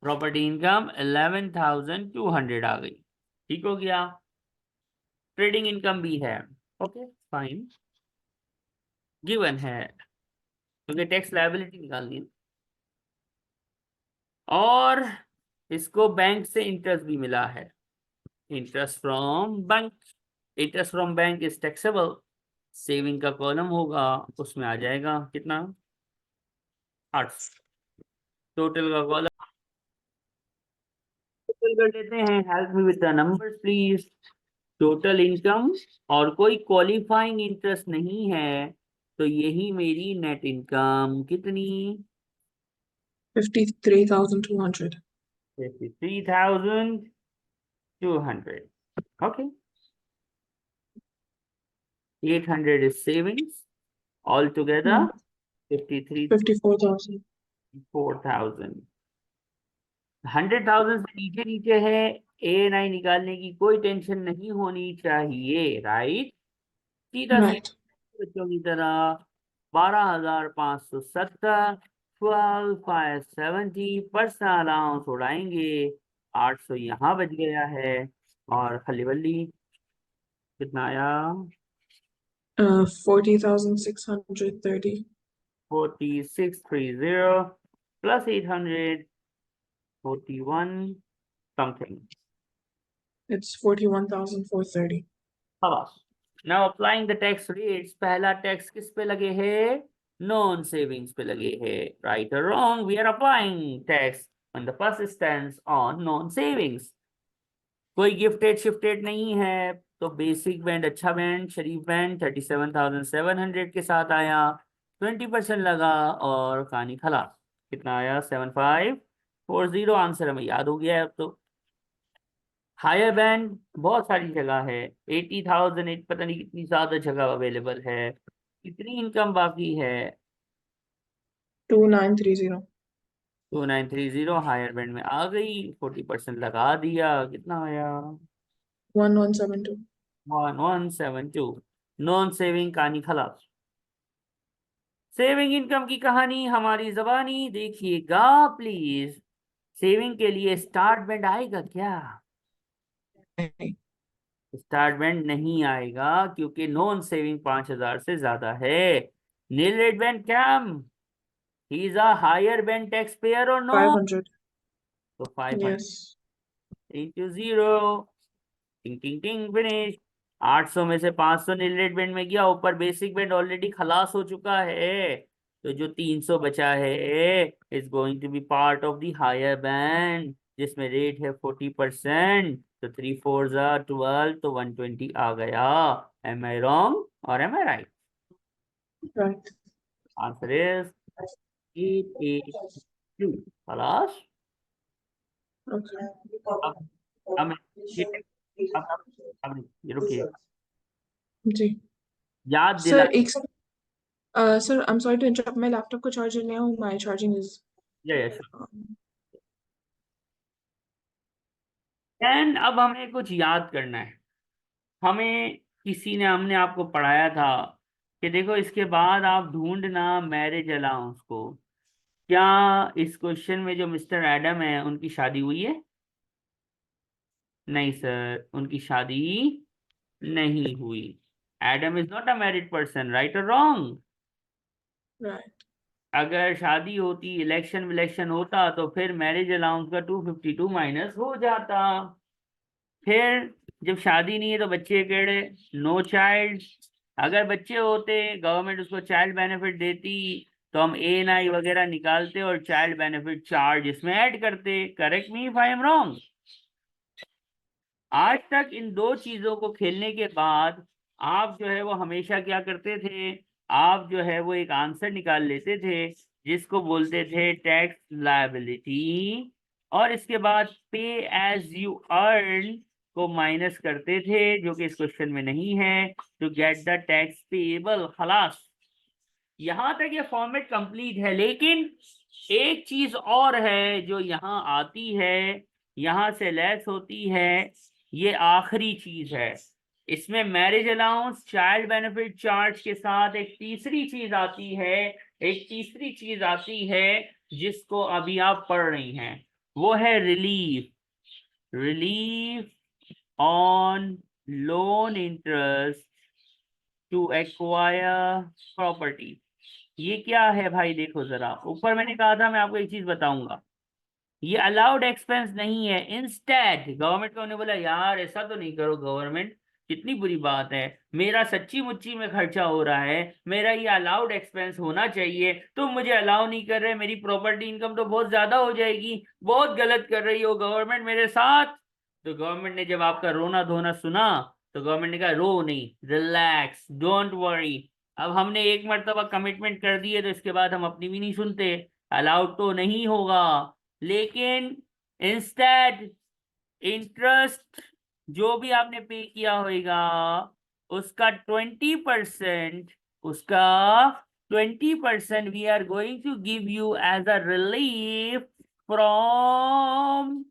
Property income 11,200 आ गई, ठीक हो गया। ट्रेडिंग इनकम भी है, ओके फाइन, गिवन है, क्योंकि टैक्स लायबिलिटी निकालनी है। और इसको बैंक से इंटरेस्ट भी मिला है, interest from bank, interest from bank is taxable. Saving का कॉलम होगा, उसमें आ जाएगा कितना, 8। टोटल का कॉलम टोटल कर लेते हैं, help me with the numbers please. Total income, और कोई क्वालिफाइंग इंटरेस्ट नहीं है, तो यही मेरी नेट इनकम कितनी, 53,200. 53,200, okay. 800 is savings, altogether 54,000. 54,000। 100,000 से नीचे नीचे है, ANI निकालने की कोई टेंशन नहीं होनी चाहिए, राइट। सीधा Right. सीधा बच्चों की तरह 12,570, 12,570 पर्सनल अलाउंस उड़ाएंगे, 800 यहाँ बच गया है, और खली बल्ली कितना आया, 40,630. 4630 plus 800, 41 something. It's 41,430. Now applying the tax rates, पहला टैक्स किस पे लगे हैं, नॉन सेविंग्स पे लगे हैं, राइट और wrong, we are applying tax on the first instance on non savings. कोई गिफ्टेड शिफ्टेड नहीं है, तो बेसिक बैंड, अच्छा बैंड, शरीफ बैंड 37,700 के साथ आया, 20% लगा, और कहानी खलास। कितना आया, 7540, आंसर हमें याद हो गया है अब तो। हायर बैंड बहुत सारी जगह है, 80,000, पता नहीं कितनी ज्यादा जगह अवेलेबल है। कितनी इनकम बाकी है, 2930. 2930, हायर बैंड में आ गई, 40% लगा दिया, कितना आया, 1172. 1172। नॉन सेविंग कहानी खलास। सेविंग इनकम की कहानी हमारी जबानी देखिएगा प्लीज। सेविंग के लिए स्टार्ट बैंड आएगा क्या, स्टार्ट बैंड नहीं आएगा, क्योंकि नॉन सेविंग 5,000 से ज्यादा है। नील रेट बैंड कम, he is a higher band tax payer और नो, 500. तो 500 Yes. इंटू 0, टिंग टिंग टिंग फिनिश। 800 में से 500 नील रेट बैंड में गया, ऊपर बेसिक बैंड ऑलरेडी खलास हो चुका है, तो जो 300 बचा है is going to be part of the higher band, जिसमें रेट है 40%, तो 3 4 12, तो 120 आ गया। एम आई रॉन्ग और am I right? Right. Answer is 882। खलास। Okay. अब अब ये अब ये रुकिए, जी. याद Sir, दिला। sir, I'm sorry to interrupt. My laptop को charger नहीं हूँ. My charging is. Yes, and अब हमें कुछ याद करना है। हमें किसी ने, हमने आपको पढ़ाया था कि देखो इसके बाद आप ढूंढना मैरिज अलाउंस को। क्या इस क्वेश्चन में जो मिस्टर एडम है उनकी शादी हुई है? नहीं सर, उनकी शादी नहीं हुई। Adam is not a married person, right और रॉन्ग? Right. अगर शादी होती, इलेक्शन विलेक्शन होता, तो फिर मैरिज अलाउंस का 252 माइनस हो जाता। फिर जब शादी नहीं है तो बच्चे केड़े, नो चाइल्ड। अगर बच्चे होते, गवर्नमेंट उसको चाइल्ड बेनिफिट देती, तो हम ANI वगैरह निकालते और चाइल्ड बेनिफिट चार्ज इसमें ऐड करते। Correct me if I am wrong. आज तक इन दो चीजों को खेलने के बाद आप जो है वो हमेशा क्या करते थे, आप जो है वो एक आंसर निकाल लेते थे, जिसको बोलते थे टैक्स लायबिलिटी, और इसके बाद पे एज यू अर्न को माइनस करते थे, जो कि इस क्वेश्चन में नहीं है, to get the tax payable. खलास, यहां तक ये फॉर्मेट कंप्लीट है, लेकिन एक चीज और है जो यहाँ आती है, यहां से लेस होती है, ये आखिरी चीज है। इसमें marriage allowance, child benefit charge के साथ एक तीसरी चीज आती है, एक तीसरी चीज आती है जिसको अभी आप पढ़ रही हैं, वो है relief, relief on loan interest to acquire property. ये क्या है भाई, देखो जरा ऊपर मैंने कहा था, मैं आपको एक चीज बताऊंगा, ये अलाउड एक्सपेंस नहीं है। इंस्टेड गवर्नमेंट को उन्होंने बोला यार ऐसा तो नहीं करो गवर्नमेंट, कितनी बुरी बात है, मेरा सच्ची मुच्ची में खर्चा हो रहा है, मेरा ये अलाउड एक्सपेंस होना चाहिए, तुम मुझे अलाउ नहीं कर रहे, मेरी प्रॉपर्टी इनकम तो बहुत ज्यादा हो जाएगी, बहुत गलत कर रही हो गवर्नमेंट मेरे साथ। तो गवर्नमेंट ने जब आपका रोना धोना सुना, तो गवर्नमेंट ने कहा रो नहीं, रिलैक्स, डोंट वरी, अब हमने एक मर्तबा कमिटमेंट कर दी है तो इसके बाद हम अपनी भी नहीं सुनते, अलाउड तो नहीं होगा। लेकिन इंस्टेड इंटरेस्ट जो भी आपने पे किया होगा उसका 20%, उसका 20% we are going to give you as a relief from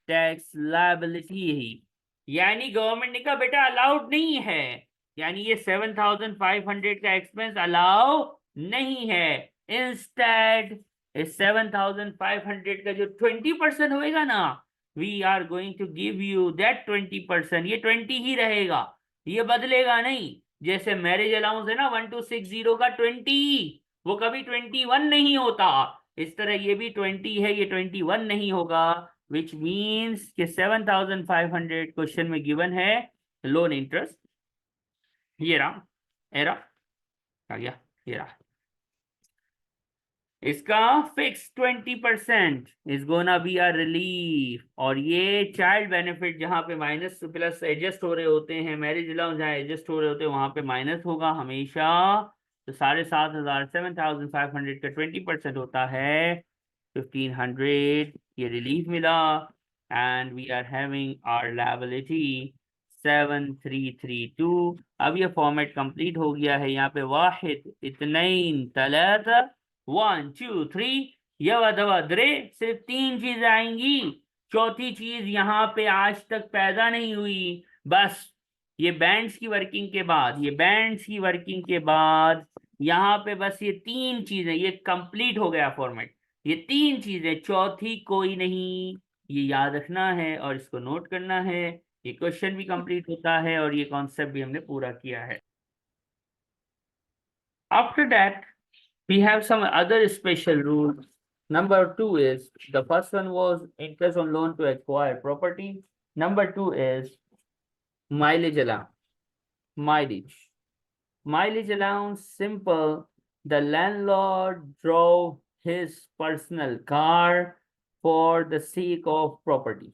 tax liability. यानी गवर्नमेंट ने कहा बेटा अलाउड नहीं है, यानी ये 7,500 का एक्सपेंस अलाउ नहीं है। इंस्टेड इस 7,500 का जो 20% होएगा ना, we are going to give you that 20%, ये 20 ही रहेगा, ये बदलेगा नहीं। जैसे मैरिज अलाउंस है ना 1260 का 20, वो कभी 21 नहीं होता, इस तरह ये भी 20 है, ये 21 नहीं होगा। विच मीन्स कि 7,500 क्वेश्चन में गिवन है लोन इंटरेस्ट, ये रहा, एरा आ गया, ये रहा, इसका fix 20% is gonna be a relief. और ये चाइल्ड बेनिफिट जहां पे माइनस प्लस एडजस्ट हो रहे होते हैं, मैरिज अलाउंस जहां एडजस्ट हो रहे होते हैं वहां पे माइनस होगा हमेशा। तो 7,500, 7,500 का 20% होता है 1,500, ये रिलीफ मिला। And we are having our liability 7,332। अब ये फॉर्मेट कंप्लीट हो गया है, यहाँ पे वाहिद इतनैन तलाता 1 2 3 यवा दवा द्रे, सिर्फ 3 चीजें आएंगी, चौथी चीज यहाँ पे आज तक पैदा नहीं हुई। बस ये बैंड्स की वर्किंग के बाद, ये बैंड्स की वर्किंग के बाद यहाँ पे बस ये 3 चीजें, ये कंप्लीट हो गया फॉर्मेट, ये 3 चीजें, चौथी कोई नहीं, ये याद रखना है और इसको नोट करना है। ये क्वेश्चन भी कंप्लीट होता है और ये कॉन्सेप्ट भी हमने पूरा किया है। After that we have some other special rules. Number 2 is, the first one was interest on loan to acquire property. Number 2 is mileage allowance. Mileage. Mileage allowance, simple. The landlord drove his personal car for the sake of property.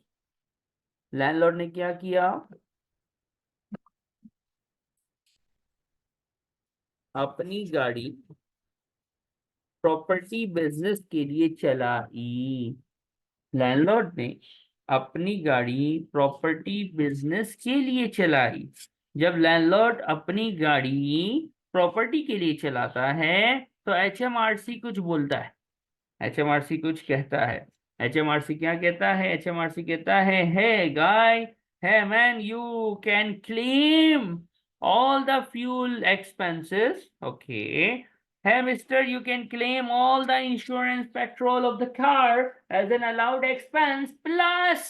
Landlord ने क्या किया, अपनी गाड़ी property business के लिए चलाई। Landlord ने अपनी गाड़ी प्रॉपर्टी बिजनेस के लिए चलाई। जब लैंडलॉर्ड अपनी गाड़ी प्रॉपर्टी के लिए चलाता है तो एचएमआरसी कुछ बोलता है, एचएमआरसी कुछ कहता है। एचएमआरसी क्या कहता है, एचएमआरसी कहता है hey guy, hey man, you can claim all the fuel expenses, okay, hey mister, you can claim all the insurance petrol of the car as an allowed expense, plus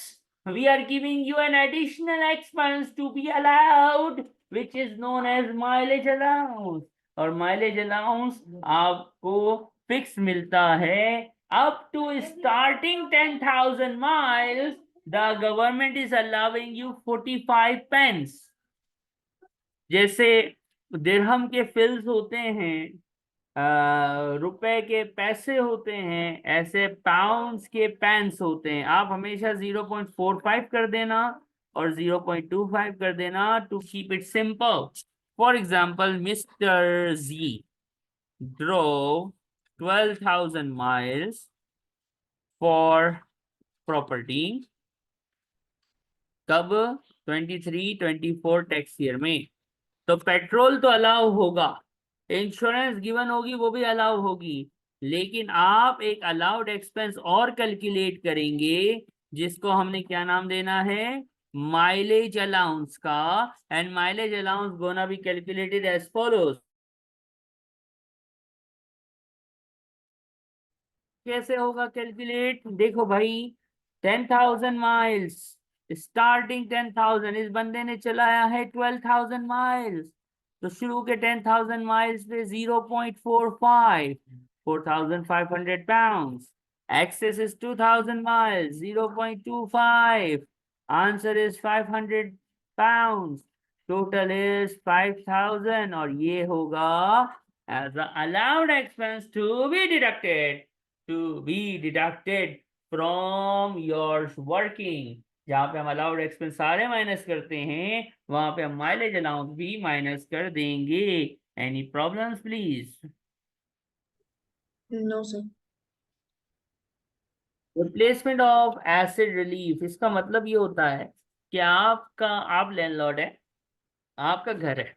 we are giving you an additional expense to be allowed which is known as mileage allowance। और mileage allowance आपको fix मिलता है up to starting 10,000 miles, the government is allowing you 45 pence। जैसे दिरहम के फिल्स होते हैं, रुपए के पैसे होते हैं, ऐसे पाउंड्स के पेंस होते हैं। आप हमेशा 0.45 कर देना और 0.25 कर देना to keep it simple. For example, mister G drove 12,000 miles for property, कब, 23-24 टैक्स ईयर में। तो पेट्रोल तो अलाउ होगा, इंश्योरेंस गिवन होगी वो भी अलाउ होगी, लेकिन आप एक अलाउड एक्सपेंस और कैलकुलेट करेंगे जिसको हमने क्या नाम देना है, माइलेज अलाउंस का। And mileage allowance gonna be calculated as follows. कैसे होगा कैलकुलेट, देखो भाई, 10,000 माइल्स, स्टार्टिंग 10,000, इस बंदे ने चलाया है 12,000 माइल्स, तो शुरू के 10,000 माइल्स पे 0.45, 4,500 pounds. Excess is 2,000 miles, 0.25. Answer is 500 pounds. Total is 5,000, और ये होगा as the allowed expense to be deducted from your working. जहाँ पे हम अलाउड एक्सपेंस सारे माइनस करते हैं, वहां पे हम माइलेज अलाउंस भी माइनस कर देंगे। Any problems please? No, sir. Replacement of acid relief, इसका मतलब ये होता है कि आप लैंडलॉर्ड है, आपका घर है,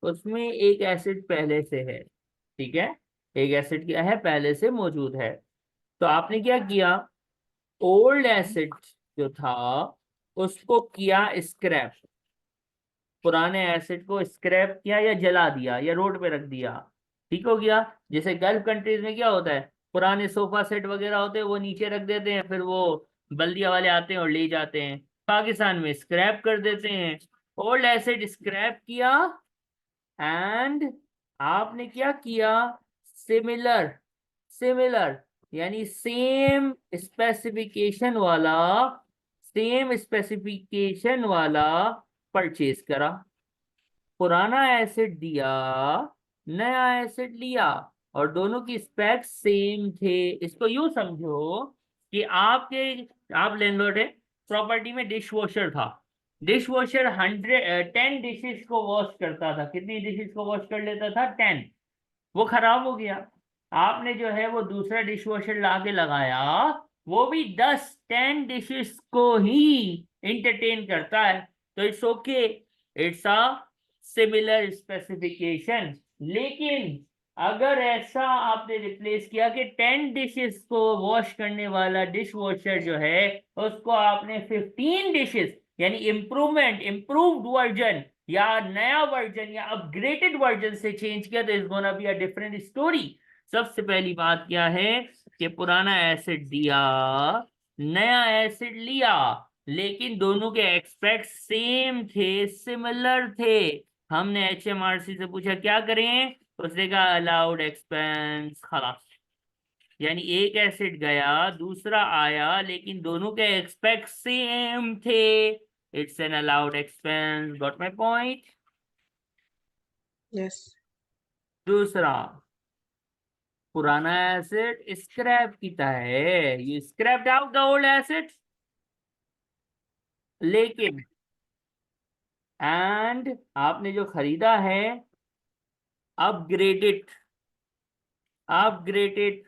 उसमें एक एसिड पहले से है, ठीक है, एक एसिड क्या है, पहले से मौजूद है। तो आपने क्या किया, ओल्ड एसिड जो था उसको किया स्क्रैप, पुराने एसिड को स्क्रैप किया या जला दिया या रोड पे रख दिया, ठीक हो गया। जैसे गल्फ कंट्रीज में क्या होता है, पुराने सोफा सेट वगैरह होते हैं वो नीचे रख देते हैं, फिर वो बल्दिया वाले आते हैं और ले जाते हैं। पाकिस्तान में स्क्रैप कर देते हैं। ओल्ड एसिड स्क्रैप किया, एंड आपने क्या किया, सिमिलर, सिमिलर यानी सेम स्पेसिफिकेशन वाला परचेज करा। पुराना एसिड दिया, नया एसिड लिया, और दोनों की स्पेक्स सेम थे। इसको यूं समझो कि आप लैंडलॉर्ड है, प्रॉपर्टी में डिश वॉशर था, डिश वॉशर 10 डिशेस को वॉश करता था। कितनी डिशेस को वॉश कर लेता था, 10। वो खराब हो गया, आपने जो है वो दूसरा डिश वॉशर ला के लगाया, वो भी 10 डिशेस को ही इंटरटेन करता है, तो it's okay, it's a similar specification. लेकिन अगर ऐसा आपने रिप्लेस किया कि 10 डिशेस को वॉश करने वाला डिश वॉशर जो है उसको आपने 15 डिशेस यानी इम्प्रूव्ड वर्जन या नया वर्जन या अपग्रेडेड वर्जन से चेंज किया, तो is gonna be a different story. सबसे पहली बात क्या है कि पुराना एसिड दिया, नया एसिड लिया, लेकिन दोनों के एक्सपेक्ट सेम थे, सिमिलर थे। हमने HMRC से पूछा क्या करें, उसने कहा अलाउड एक्सपेंस, खलास। यानी एक एसिड गया, दूसरा आया, लेकिन दोनों के एक्सपेक्ट सेम थे, it's an allowed expense. Got my point? Yes. दूसरा, पुराना एसिड स्क्रैप किया है, you scraped out the old acid, लेकिन एंड आपने जो खरीदा है upgraded upgraded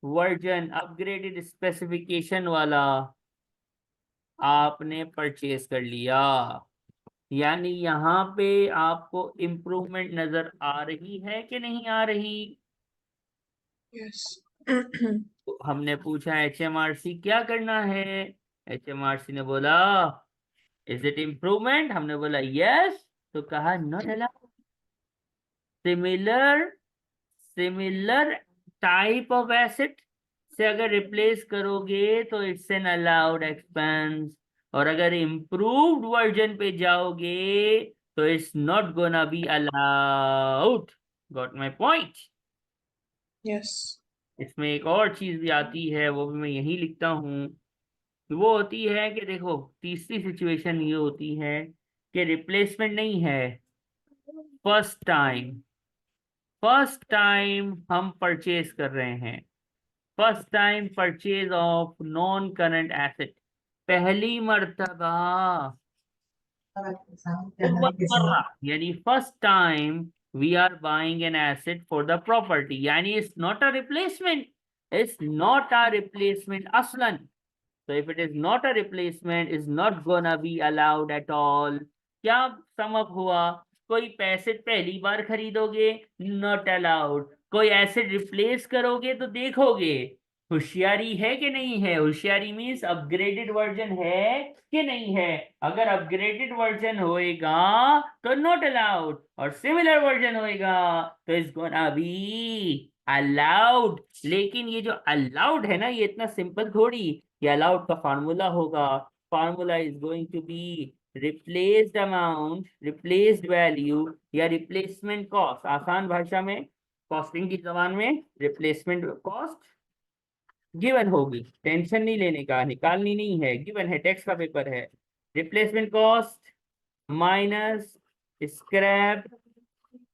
version, upgraded specification वाला आपने परचेज कर लिया। यानी यहाँ पे आपको इम्प्रूवमेंट नजर आ रही है कि नहीं आ रही? Yes. तो हमने पूछा HMRC क्या करना है, HMRC ने बोला इज इट इम्प्रूवमेंट, हमने बोला यस, तो कहा not allowed. Similar similar type of acid से अगर रिप्लेस करोगे तो इट्स एन अलाउड एक्सपेंस, और अगर इम्प्रूव्ड वर्जन पे जाओगे तो it's not gonna be allowed. Got my point? Yes. इसमें एक और चीज भी आती है, वो भी मैं यही लिखता हूँ। वो होती है कि देखो, तीसरी सिचुएशन ये होती है कि रिप्लेसमेंट नहीं है, फर्स्ट टाइम हम परचेज कर रहे हैं, first time purchase of non current asset, पहली मर्तबा, अव्वल मर्रा, यानी first time we are buying an asset for the property, यानी it's not a replacement, it's not a replacement असलन। So if it is not a replacement, is not gonna be allowed at all. क्या sum up हुआ कोई पैसे पहली बार खरीदोगे, not allowed. कोई asset replace करोगे तो देखोगे होशियारी है कि नहीं है। होशियारी मीन्स अपग्रेडेड वर्जन है कि नहीं है। अगर अपग्रेडेड वर्जन होएगा तो नॉट अलाउड, और सिमिलर वर्जन होएगा तो इट्स गोना बी अलाउड। लेकिन ये जो अलाउड है ना, ये इतना सिंपल थोड़ी। ये अलाउड का फार्मूला होगा। Formula is going to be replaced amount, replaced value या रिप्लेसमेंट कॉस्ट। आसान भाषा में, कॉस्टिंग की जबान में, रिप्लेसमेंट कॉस्ट गिवन होगी। टेंशन नहीं लेने का, निकालनी नहीं है, गिवन है, टेक्स्ट का पेपर है। Replacement cost minus scrap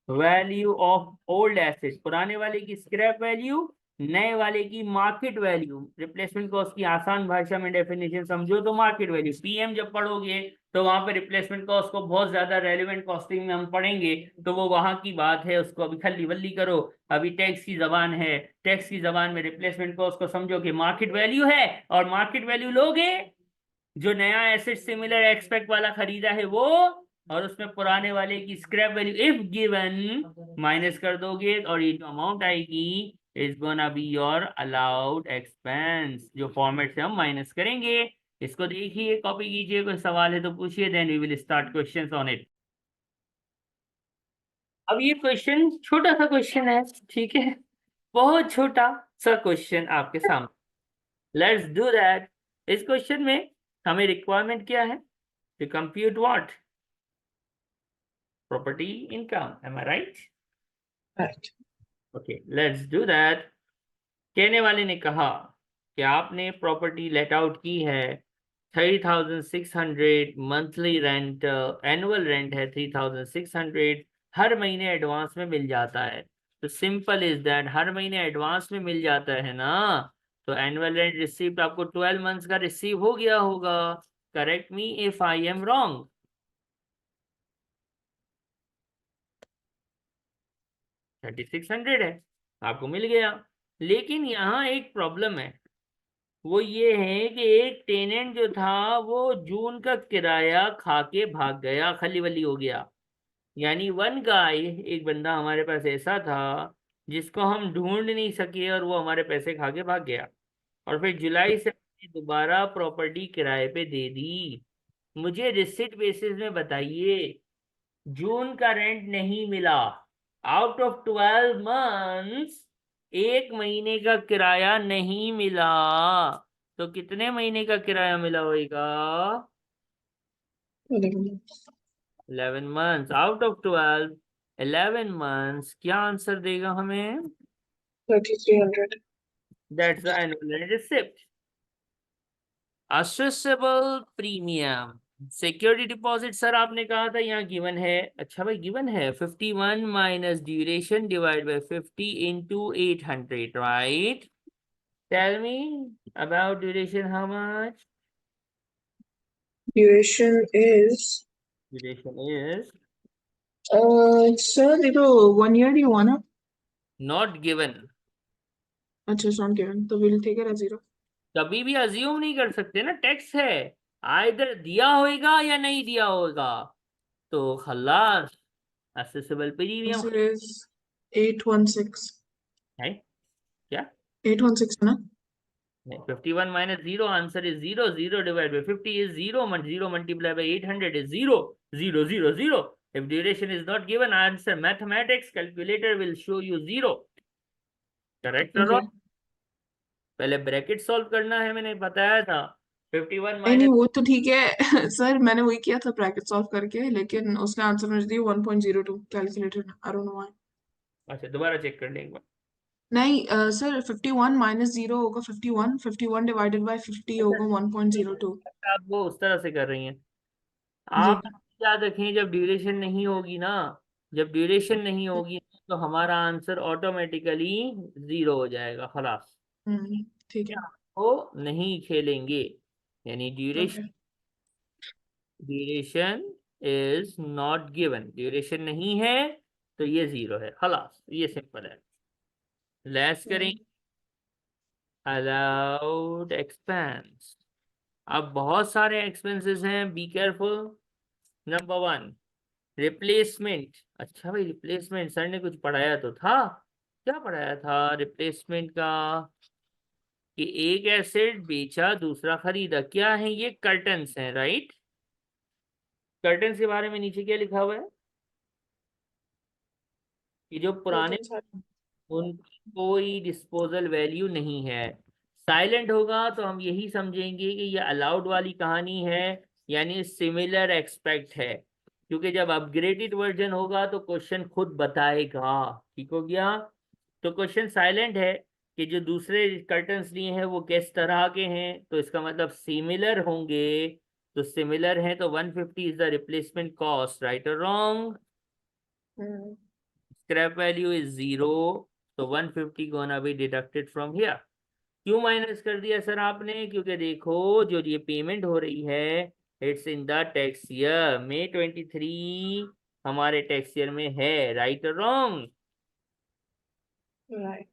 value of old asset, पुराने वाले की स्क्रैप वैल्यू, नए वाले की मार्केट वैल्यू। रिप्लेसमेंट कॉस्ट की आसान भाषा में डेफिनेशन समझो तो मार्केट वैल्यू। पीएम जब पढ़ोगे तो वहां पे रिप्लेसमेंट कॉस्ट को बहुत ज्यादा रेलिवेंट कॉस्टिंग में हम पढ़ेंगे, तो वो वहां की बात है, उसको अभी खल्ली बल्ली करो। अभी टैक्स की जबान है, टैक्स की जबान में रिप्लेसमेंट कॉस्ट को समझो कि मार्केट वैल्यू है, और मार्केट वैल्यू लोगे जो नया एसेट सिमिलर एक्सपेक्ट वाला खरीदा है वो, और उसमें पुराने वाले की scrap value if given minus कर दोगे, और ये जो अमाउंट आएगी is gonna be your allowed expense, जो फॉर्मेट से हम माइनस करेंगे। इसको देखिए, कॉपी कीजिए, कोई सवाल है तो पूछिए, then we will start questions on it. अब ये क्वेश्चन छोटा सा क्वेश्चन है, ठीक है, बहुत छोटा सा क्वेश्चन आपके सामने। Let's do that. इस क्वेश्चन में हमें रिक्वायरमेंट क्या है? to compute what? Property income, am I right? Right. Okay, let's do that. कहने वाले ने कहा कि आपने प्रॉपर्टी लेट आउट की है 3600, मंथली रेंट, एनुअल रेंट है 3600, हर महीने एडवांस में मिल जाता है। तो सिंपल इज दैट, हर महीने एडवांस में मिल जाता है ना, तो एनुअल रेंट रिसीव्ड आपको 12 मंथ्स का रिसीव हो गया होगा। Correct me if I am wrong. 3600 है, आपको मिल गया। लेकिन यहाँ एक प्रॉब्लम है, वो ये है कि एक टेनेंट जो था वो जून का किराया खा के भाग गया, खली वली हो गया। यानी वन गाय, एक बंदा हमारे पास ऐसा था जिसको हम ढूंढ नहीं सके, और वो हमारे पैसे खा के भाग गया, और फिर जुलाई से दोबारा प्रॉपर्टी किराए पे दे दी। मुझे रिसिट बेसिस में बताइए, जून का रेंट नहीं मिला, आउट ऑफ 12 मंथ्स एक महीने का किराया नहीं मिला, तो कितने महीने का किराया मिला होगा? 11. 11 मंथ्स आउट ऑफ 12, 11 मंथ्स। क्या आंसर देगा हमें? 3300. That's the annual receipt. Accessible premium, security deposit sir आपने कहा था यहाँ गिवन है। अच्छा भाई, गिवन है 51 minus duration divide by 50 into 800, right? Tell me about duration, how much? Duration is duration is sir ये तो 1 year ही हुआ ना? Not given. अच्छा, it's not given, तो we'll take it as 0. कभी भी अज्यूम नहीं कर सकते ना, टैक्स है, आइदर दिया होगा या नहीं दिया होगा, तो खल्लास, असेसेबल प्रीमियम Answer is 816. है। क्या? 816 है ना? 51 minus 0, answer is 0, 0 divided by 50 is 0, 0 multiplied by 800 is 0, 0, 0, 0. If duration is not given, answer mathematics calculator will show you 0. Correct or Okay. wrong? पहले ब्रैकेट सॉल्व करना है, मैंने बताया था। 51 नहीं नहीं, माइनस, वो तो ठीक है सर, मैंने वही किया था ब्रैकेट सॉल्व करके, लेकिन उसने आंसर मुझे दिया 1.02 calculator, I don't know why. अच्छा दोबारा चेक कर लें एक बार। नहीं सर, 51 माइनस 0 होगा 51, 51 डिवाइडेड बाय 50 होगा 1.02। आप वो उस तरह से कर रही हैं। जी। आप याद रखें, जब ड्यूरेशन नहीं होगी ना, जब ड्यूरेशन नहीं होगी तो हमारा आंसर ऑटोमेटिकली 0 हो जाएगा, खलास। ठीक है। वो नहीं खेलेंगे, यानी okay. Duration is not given, duration नहीं है तो ये 0 है, खलास, ये सिंपल है। लेस करें अलाउड एक्सपेंस। अब बहुत सारे एक्सपेंसेस हैं, बी केयरफुल। नंबर 1, रिप्लेसमेंट, अच्छा भाई रिप्लेसमेंट सर ने कुछ पढ़ाया तो था, क्या पढ़ाया था रिप्लेसमेंट का? कि एक एसेट बेचा दूसरा खरीदा, क्या है ये? कर्टन्स हैं, राइट? कर्टन्स के बारे में नीचे क्या लिखा हुआ है? कि जो पुराने, curtains are उनकी कोई डिस्पोजल वैल्यू नहीं है। साइलेंट होगा तो हम यही समझेंगे कि ये अलाउड वाली कहानी है, यानी सिमिलर एक्सपेक्ट है, क्योंकि जब अपग्रेडेड वर्जन होगा तो क्वेश्चन खुद बताएगा। ठीक हो गया? तो क्वेश्चन साइलेंट है कि जो दूसरे कर्टन्स लिए हैं वो किस तरह के हैं, तो इसका मतलब सिमिलर होंगे। तो सिमिलर हैं तो 150 is the replacement cost, right और wrong? Hmm. Scrap value is 0, तो 150 gonna be deducted from here. क्यों माइनस कर दिया सर आपने? क्योंकि देखो जो ये पेमेंट हो रही है, it's in the tax year May 23, हमारे टैक्स ईयर में है, राइट और रॉन्ग? Right.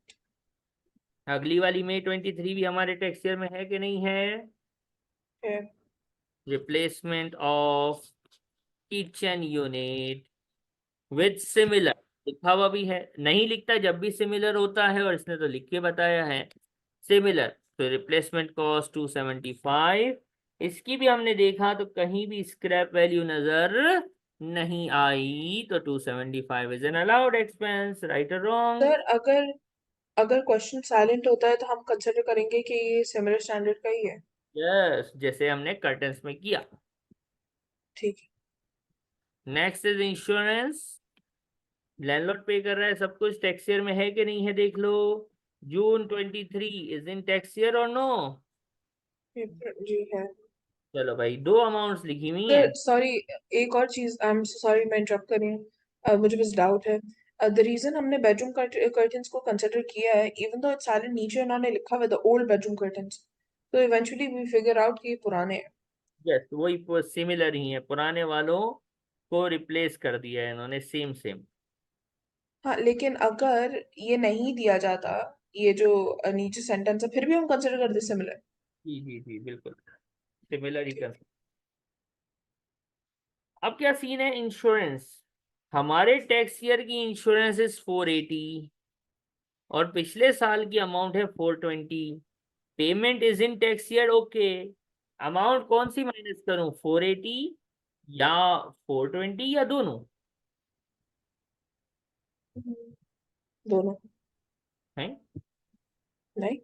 अगली वाली May 23 भी हमारे टैक्स ईयर में है कि नहीं है? Yeah. Replacement of kitchen unit with similar, लिखा हुआ भी है, नहीं लिखता जब भी सिमिलर होता है, और इसने तो लिख के बताया है सिमिलर। तो रिप्लेसमेंट कॉस्ट 275, इसकी भी हमने देखा तो कहीं भी स्क्रैप वैल्यू नजर नहीं आई, तो 275 is an allowed expense, right और रॉन्ग? सर अगर अगर क्वेश्चन साइलेंट होता है तो हम कंसिडर करेंगे कि ये सिमिलर स्टैंडर्ड का ही है। यस, जैसे हमने कर्टन्स में किया। ठीक है। Next is insurance. Landlord pay कर रहा है सब कुछ, टैक्स ईयर में है कि नहीं है देख लो। जून 23 इज इन टैक्स ईयर और नो? जी है। चलो भाई, दो अमाउंट्स लिखी हुई हैं। सर सॉरी, एक और चीज, आई एम सॉरी मैं इंटरप्ट कर रही हूँ। मुझे बस डाउट है। द रीजन हमने बेडरूम कर्टन्स को कंसिडर किया है, इवन दो इट्स साइलेंट, नीचे उन्होंने लिखा हुआ द ओल्ड बेडरूम कर्टन्स, तो इवेंचुअली वी फिगर आउट कि ये पुराने हैं। यस, वही सिमिलर ही है, पुराने वालों को रिप्लेस कर दिया है इन्होंने, सेम सेम। हाँ, लेकिन अगर ये नहीं दिया जाता, ये जो नीचे सेंटेंस है, फिर भी हम कंसिडर करते सिमिलर। जी जी जी, बिल्कुल सिमिलर ही कर। अब क्या सीन है? इंश्योरेंस, हमारे टैक्स ईयर की इंश्योरेंस इज 480, और पिछले साल की अमाउंट है 420। Payment is in tax year, okay. Amount कौन सी माइनस करूं, 480 या 420 या दोनों? दोनों। हैं? नहीं,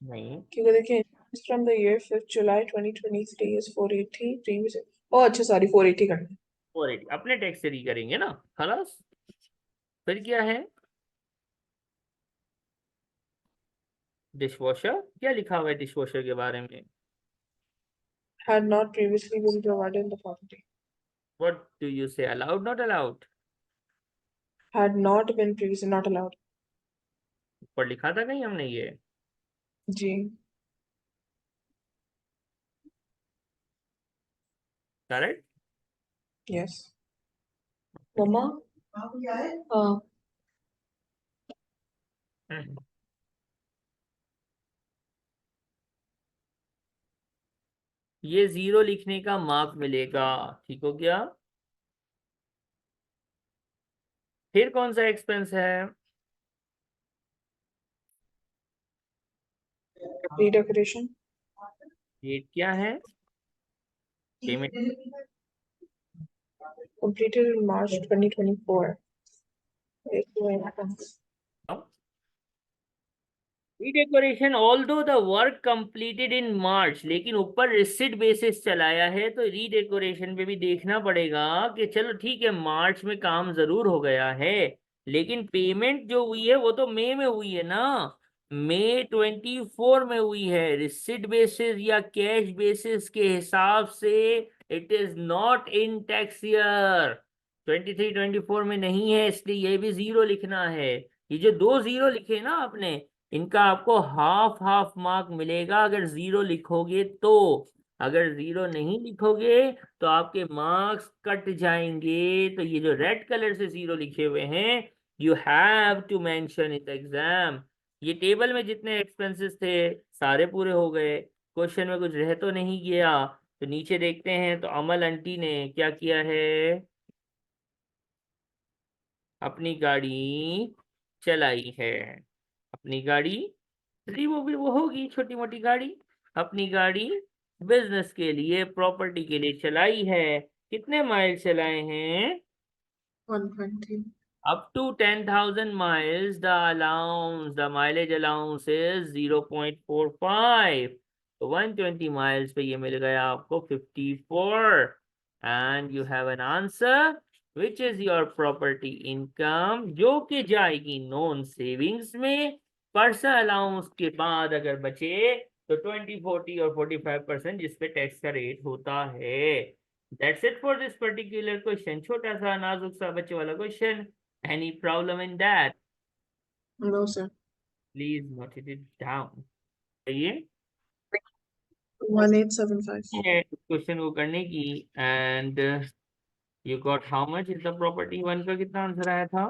नहीं, क्योंकि देखिए from the year 5 July 2023 is 480 previous. Oh अच्छा, सॉरी 480 करना 480 अपने टैक्स से ही करेंगे ना, खलास। फिर क्या है? डिशवॉशर, क्या लिखा हुआ है डिशवॉशर के बारे में? had not previously been provided in the property, what do you say, allowed not allowed? had not been previously not allowed। ऊपर लिखा था कहीं हमने ये? जी। करेक्ट। यस। मम्मा हाँ। ये 0 लिखने का मार्क मिलेगा, ठीक हो गया? फिर कौन सा एक्सपेंस है? रीडेकोरेशन डेट क्या है? Payment. completed in March 2024। Redecoration, although the work completed in March, लेकिन ऊपर रिसिट बेसिस चलाया है, तो रीडेकोरेशन पे भी देखना पड़ेगा कि चलो ठीक है मार्च में काम जरूर हो गया है, लेकिन पेमेंट जो हुई है वो तो मई में हुई है ना, May 24 में हुई है। रिसिट बेसिस या कैश बेसिस के हिसाब से it is not in tax year, 23-24 में नहीं है, इसलिए ये भी 0 लिखना है। ये जो दो 0 लिखे ना आपने, इनका आपको हाफ हाफ मार्क मिलेगा अगर 0 लिखोगे तो। अगर 0 नहीं लिखोगे तो आपके मार्क्स कट जाएंगे। तो ये जो रेड कलर से 0 लिखे हुए हैं, you have to mention in the exam. ये टेबल में जितने एक्सपेंसेस थे सारे पूरे हो गए, क्वेश्चन में कुछ रह तो नहीं गया। तो नीचे देखते हैं, तो अमल आंटी ने क्या किया है? अपनी गाड़ी चलाई है, अपनी गाड़ी वो होगी छोटी मोटी गाड़ी, अपनी गाड़ी बिजनेस के लिए, प्रॉपर्टी के लिए चलाई है। कितने माइल चलाए हैं? 120. Up to 10,000 miles, the mileage allowance is 0.45. तो 120 miles पे ये मिल गया आपको 54, and you have an answer which is your property income, जो कि जाएगी नॉन सेविंग्स में। पर्सनल अलाउंस के बाद अगर बचे तो 20, 40 और 45% जिसपे टैक्स का रेट होता है। That's it for this particular question. छोटा सा नाजुक सा बच्चे वाला question. Any problem in that? No, sir. Please note it down. ये 1875. है क्वेश्चन को करने की। And you got how much is the property one का कितना आंसर आया था?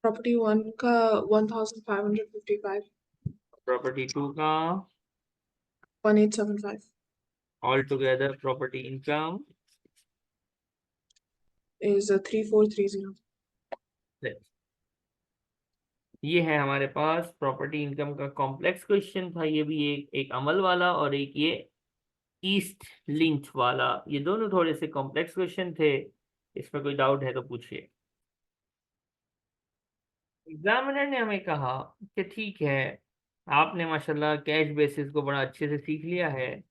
Property 1 का 1555. प्रॉपर्टी टू का 1875 all together property income is 3430. ये है हमारे पास प्रॉपर्टी इनकम का कॉम्प्लेक्स क्वेश्चन था। ये भी एक अमल वाला और एक ये ईस्ट लिंक्ड वाला, ये दोनों थोड़े से कॉम्प्लेक्स क्वेश्चन थे। इसमें कोई डाउट है तो पूछिए। एग्जामिनर ने हमें कहा कि ठीक है, आपने माशाल्लाह कैश बेसिस को बड़ा अच्छे से सीख लिया है।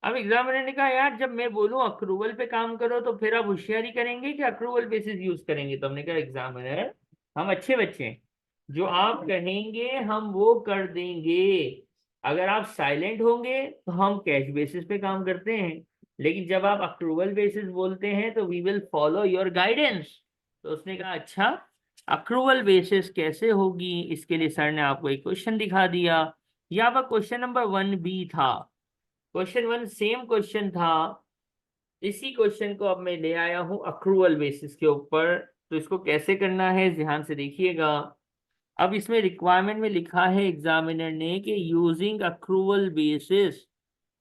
अब एग्जामिनर ने कहा यार जब मैं बोलूं अक्रूवल पे काम करो तो फिर आप होशियारी करेंगे कि अक्रूवल बेसिस यूज करेंगे? तो हमने कहा एग्जामिनर हम अच्छे बच्चे हैं, जो आप कहेंगे हम वो कर देंगे। अगर आप साइलेंट होंगे तो हम कैश बेसिस पे काम करते हैं, लेकिन जब आप अक्रूवल बेसिस बोलते हैं तो we will follow your guidance. तो उसने कहा अच्छा अक्रूवल बेसिस कैसे होगी, इसके लिए सर ने आपको एक क्वेश्चन दिखा दिया। यहाँ पर क्वेश्चन नंबर 1B था, क्वेश्चन 1 सेम क्वेश्चन था। इसी क्वेश्चन को अब मैं ले आया हूं अक्रूवल बेसिस के ऊपर। तो इसको कैसे करना है ध्यान से देखिएगा। अब इसमें रिक्वायरमेंट में लिखा है एग्जामिनर ने कि यूजिंग अक्रूवल बेसिस,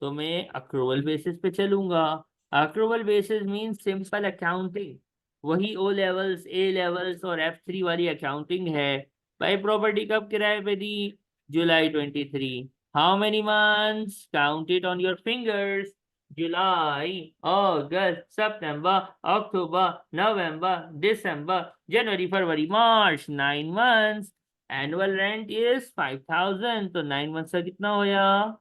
तो मैं अक्रूवल बेसिस पे चलूंगा। Accrual basis mean simple accounting, वही ओ लेवल्स ए लेवल्स और F3 वाली अकाउंटिंग है। भाई प्रॉपर्टी कब किराए पे दी? जुलाई 23। How many months? Count it on your fingers. July, August, September, October, November, December, January, February, March, 9 months। Annual rent is 5,000, तो 9 months का कितना होया?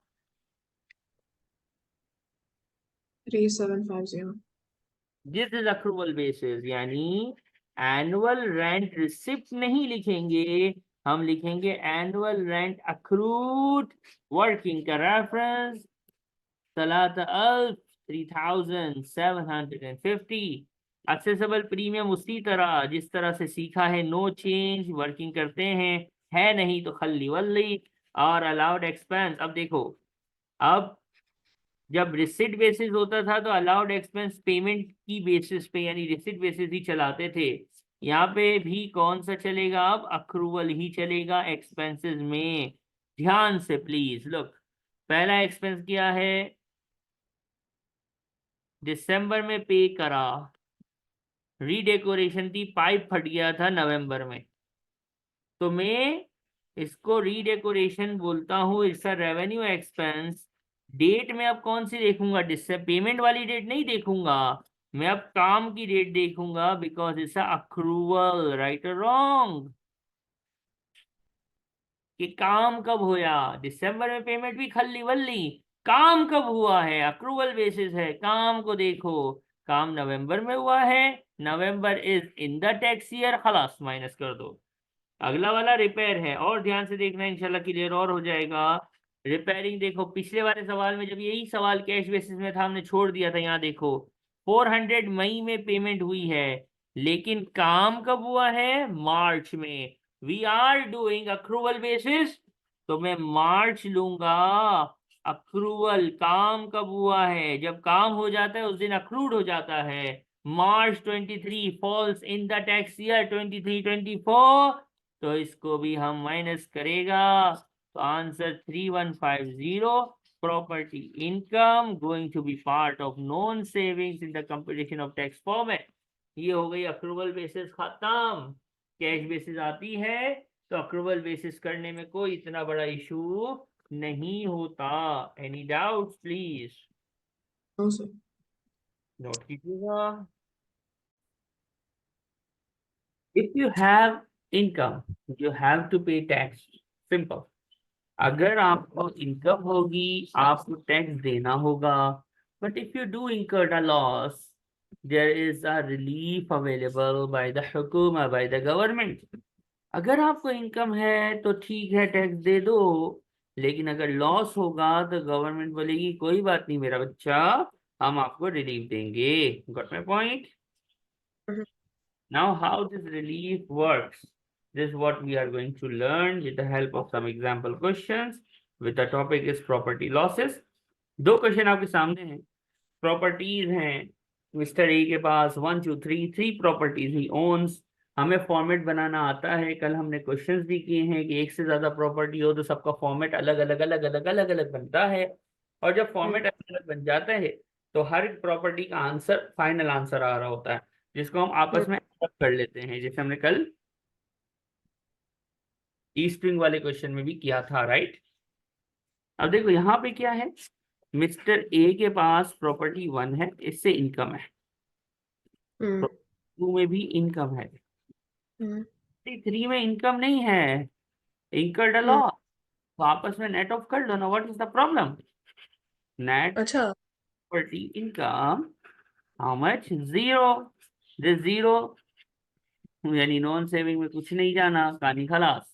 3750. दिस इज अक्रूवल बेसिस, यानी एनुअल रेंट रिसिप्ट नहीं लिखेंगे, हम लिखेंगे एनुअल रेंट अक्रूड। वर्किंग का रेफरेंस 3,750। एक्सेसिबल प्रीमियम उसी तरह जिस तरह से सीखा है, नो चेंज, वर्किंग करते हैं, है नहीं तो खल्ली वल्ली। और अलाउड एक्सपेंस, अब देखो, अब जब रिसिट बेसिस होता था तो अलाउड एक्सपेंस पेमेंट की बेसिस पे यानी रिसिट बेसिस ही चलाते थे। यहाँ पे भी कौन सा चलेगा? अब अक्रूवल ही चलेगा एक्सपेंसेस में। ध्यान से प्लीज लुक, पहला एक्सपेंस क्या है? दिसंबर में पे करा, रीडेकोरेशन थी, पाइप फट गया था नवंबर में, तो मैं इसको रीडेकोरेशन बोलता हूँ, इसका रेवेन्यू एक्सपेंस। डेट में अब कौन सी देखूंगा? पेमेंट वाली डेट नहीं देखूंगा, मैं अब काम की डेट देखूंगा, बिकॉज इट्स अक्रूवल। राइट और रॉन्ग? कि काम कब होया? दिसंबर में पेमेंट भी खल्ली वल्ली, काम कब हुआ है? अक्रूवल बेसिस है, काम को देखो। काम नवंबर में हुआ है, November is in the tax year, खलास माइनस कर दो। अगला वाला रिपेयर है, और ध्यान से देखना इंशाल्लाह क्लियर और हो जाएगा। रिपेयरिंग देखो, पिछले वाले सवाल में जब यही सवाल कैश बेसिस में था हमने छोड़ दिया था। यहाँ देखो 400 मई में पेमेंट हुई है, लेकिन काम कब हुआ है? मार्च में। We are doing accrual basis, तो मैं मार्च लूंगा। अक्रूवल, काम कब हुआ है? जब काम हो जाता है उस दिन अक्रूड हो जाता है। March 23 falls in the tax year 23-24, तो इसको भी हम माइनस करेगा। तो answer 3150, property income going to be part of non savings in the computation of tax format. ये हो गई अक्रूवल बेसिस खत्म। कैश बेसिस आती है तो अक्रूवल बेसिस करने में कोई इतना बड़ा इशू नहीं होता। Any doubts please No, sir. Note कीजिएगा। If you have income you have to pay tax, simple. अगर आपको इनकम होगी आपको टैक्स देना होगा। But if you do incur a loss there is a relief available by the hukuma, by the government। अगर आपको income है तो ठीक है टैक्स दे दो, लेकिन अगर लॉस होगा तो गवर्नमेंट बोलेगी कोई बात नहीं मेरा बच्चा, हम आपको रिलीफ देंगे। Got my point? Mhm. Now, how this relief works, this is what we are going to learn with the help of some example questions. With the topic is property losses. दो question आपके सामने हैं। Properties हैं mister A के पास 1 2 3 3 properties ही ons. हमें format बनाना आता है। कल हमने क्वेश्चंस भी किए हैं कि एक से ज्यादा प्रॉपर्टी हो तो सबका फॉर्मेट अलग अलग अलग अलग अलग अलग बनता है। और जब फॉर्मेट अलग अलग बन जाता है तो हर प्रॉपर्टी का आंसर फाइनल आंसर आ रहा होता है, जिसको हम आपस में कर लेते हैं, जैसे हमने कल ई स्ट्रिंग वाले क्वेश्चन में भी किया था, राइट। अब देखो यहाँ पे क्या है, मिस्टर ए के पास प्रॉपर्टी 1 है, इससे इनकम है। Mm. 2 में भी इनकम है, Mm. 3 में इनकम नहीं है, इनकर्ड अ Mm. लॉस। तो आपस में नेट ऑफ कर लो ना, what is the problem. Net अच्छा। Property income how much, 0। This 0 यानी नॉन सेविंग में कुछ नहीं जाना, कहानी खलास।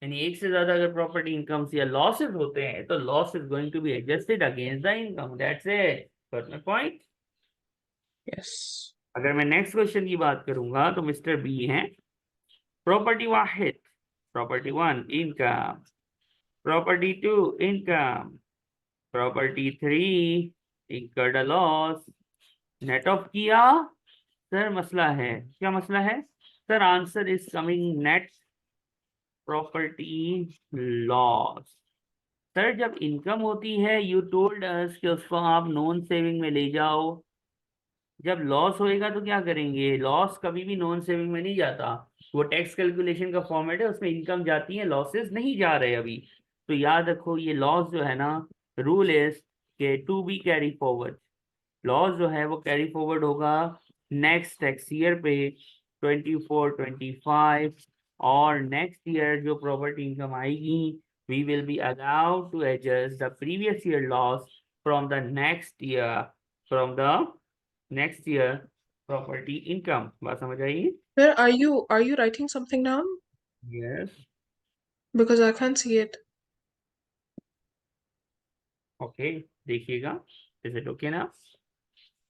यानी एक से ज्यादा अगर प्रॉपर्टी इनकम या लॉसेस होते हैं तो loss is going to be adjusted against the income, that's it. Got my point? Yes. अगर मैं नेक्स्ट क्वेश्चन की बात करूंगा तो मिस्टर बी है, प्रॉपर्टी वाहिद, property 1 income, property 2 income, property 3 incurred a loss. Net off किया सर, मसला है, क्या मसला है सर? Answer is coming net property loss. Sir जब इनकम होती है यू टोल्ड अस कि उसको आप नॉन सेविंग में ले जाओ, जब लॉस होएगा तो क्या करेंगे? लॉस कभी भी नॉन सेविंग में नहीं जाता, वो टैक्स कैलकुलेशन का फॉर्मेट है, उसमें इनकम जाती है, लॉसेस नहीं जा रहे अभी। तो याद रखो ये लॉस जो है ना, रूल इज के to be carry forward. Loss जो है वो कैरी फॉरवर्ड होगा नेक्स्ट टैक्स ईयर पे 24 25, और नेक्स्ट ईयर जो प्रॉपर्टी इनकम आएगी we will be allowed to adjust the previous year loss from the next year, from the next year property income. बात समझ आई? Sir, are you writing something down? Yes. Because I can't see it. Okay, देखिएगा, is it okay ना?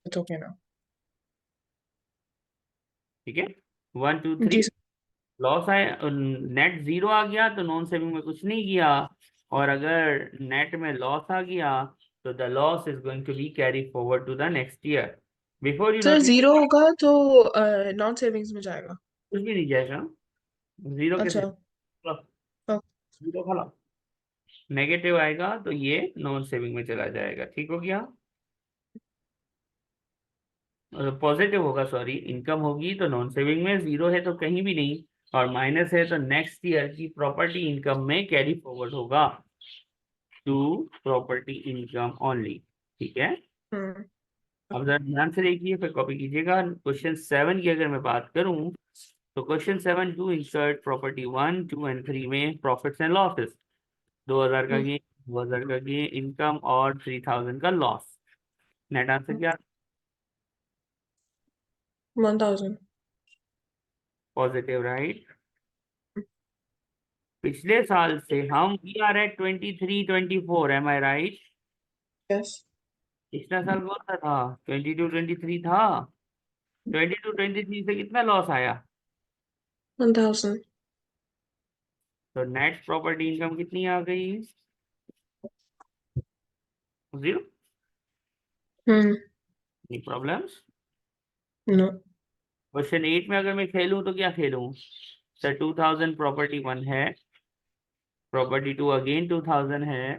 It's okay now. ठीक है, 1 2 3 जी sir. Loss आए, net 0 आ गया तो नॉन सेविंग में कुछ नहीं किया, और अगर नेट में लॉस आ गया तो the loss is going to be carry forward to the next year. Before you know sir it, zero होगा तो नॉन सेविंग्स में जाएगा। कुछ भी नहीं जाएगा। 0 कैसे? अच्छा। हाँ। 0 खला, नेगेटिव आएगा तो ये नॉन सेविंग में चला जाएगा, ठीक हो गया। पॉजिटिव होगा, सॉरी, इनकम होगी तो नॉन सेविंग में, 0 है तो कहीं भी नहीं, और माइनस है तो नेक्स्ट ईयर की प्रॉपर्टी इनकम में कैरी फॉरवर्ड होगा टू प्रॉपर्टी इनकम ओनली, ठीक है। हम्म। अब जरा ध्यान से देखिए, फिर कॉपी कीजिएगा। क्वेश्चन 7 की अगर मैं बात करूं तो question 7 to insert property 1 2 and 3 में प्रॉफिट्स एंड लॉसेस, 2000 का गेन, 2000 का गेन इनकम और 3000 का लॉस। नेट आंसर क्या? 1000। Positive, right. पिछले साल से हम we are at 23 24, am I right? Yes. पिछला साल कौन सा था? 22 23 था। 22 23 से कितना लॉस आया? 1000। तो नेट प्रॉपर्टी इनकम कितनी आ गई? 0। हम्म। Any problems? नो। क्वेश्चन 8 में अगर मैं खेलूं तो क्या खेलूं सर? 2000 प्रॉपर्टी 1 है, प्रॉपर्टी 2 अगेन 2000 है,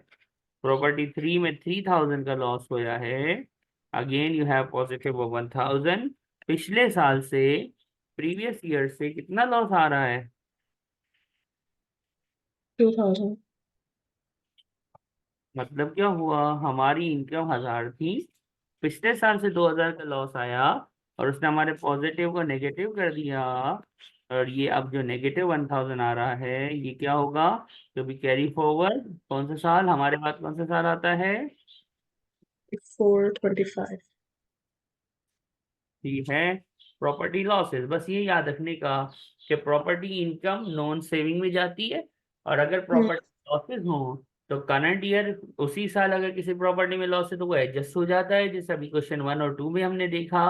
प्रॉपर्टी 3 में 3000 का लॉस होया है, अगेन यू हैव पॉजिटिव 1000। पिछले साल से प्रीवियस ईयर से कितना लॉस आ रहा है? 2000. मतलब क्या हुआ, हमारी इनकम 1000 थी, पिछले साल से 2000 का लॉस आया, और उसने हमारे पॉजिटिव को नेगेटिव कर दिया, और ये अब जो नेगेटिव 1000 आ रहा है ये क्या होगा, जो भी कैरी फॉरवर्ड कौन सा साल हमारे पास, कौन सा साल आता है? 425. ठीक है, प्रॉपर्टी लॉसेस, बस ये याद रखने का कि प्रॉपर्टी इनकम नॉन सेविंग में जाती है, और अगर प्रॉपर्टी लॉसेस हो तो करंट ईयर उसी साल अगर किसी प्रॉपर्टी में लॉस है तो वो एडजस्ट हो जाता है, जैसे अभी क्वेश्चन 1 और 2 में हमने देखा।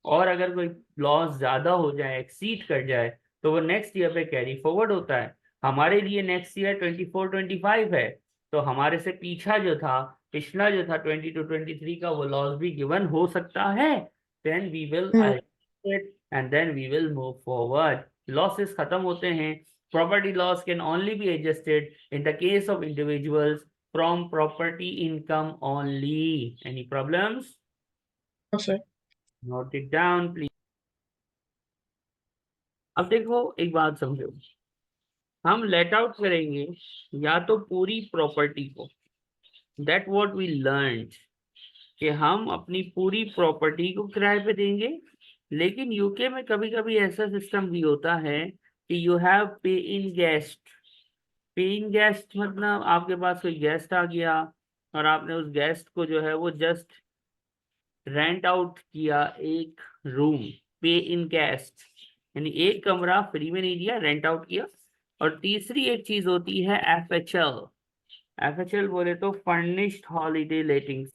और अगर कोई लॉस ज्यादा हो जाए, एक्सीड कर जाए, तो वो नेक्स्ट ईयर पे कैरी फॉरवर्ड होता है। हमारे लिए नेक्स्ट ईयर 24-25 है, तो हमारे से पीछा जो था, पिछला जो था 22-23 का, वो लॉस भी गिवन हो सकता है। then we will adjust it and then we will move forward. Losses खत्म होते हैं। Property loss can only be adjusted in the case of individuals from property income only. Any problems? No, sir. Note it down, please. अब देखो एक बात समझो, हम let out करेंगे या तो पूरी प्रॉपर्टी को, दैट व्हाट वी लर्न, कि हम अपनी पूरी प्रॉपर्टी को किराए पे देंगे। लेकिन यूके में कभी कभी ऐसा सिस्टम भी होता है कि यू हैव पे इन गेस्ट। पे इन गेस्ट मतलब आपके पास कोई गेस्ट आ गया और आपने उस गेस्ट को जो है वो जस्ट रेंट आउट किया एक रूम, पे इन गेस्ट, यानी एक कमरा फ्री में नहीं दिया, रेंट आउट किया। और तीसरी एक चीज होती है एफएचएल। एफएचएल बोले तो फर्निश्ड हॉलीडे लेटिंग,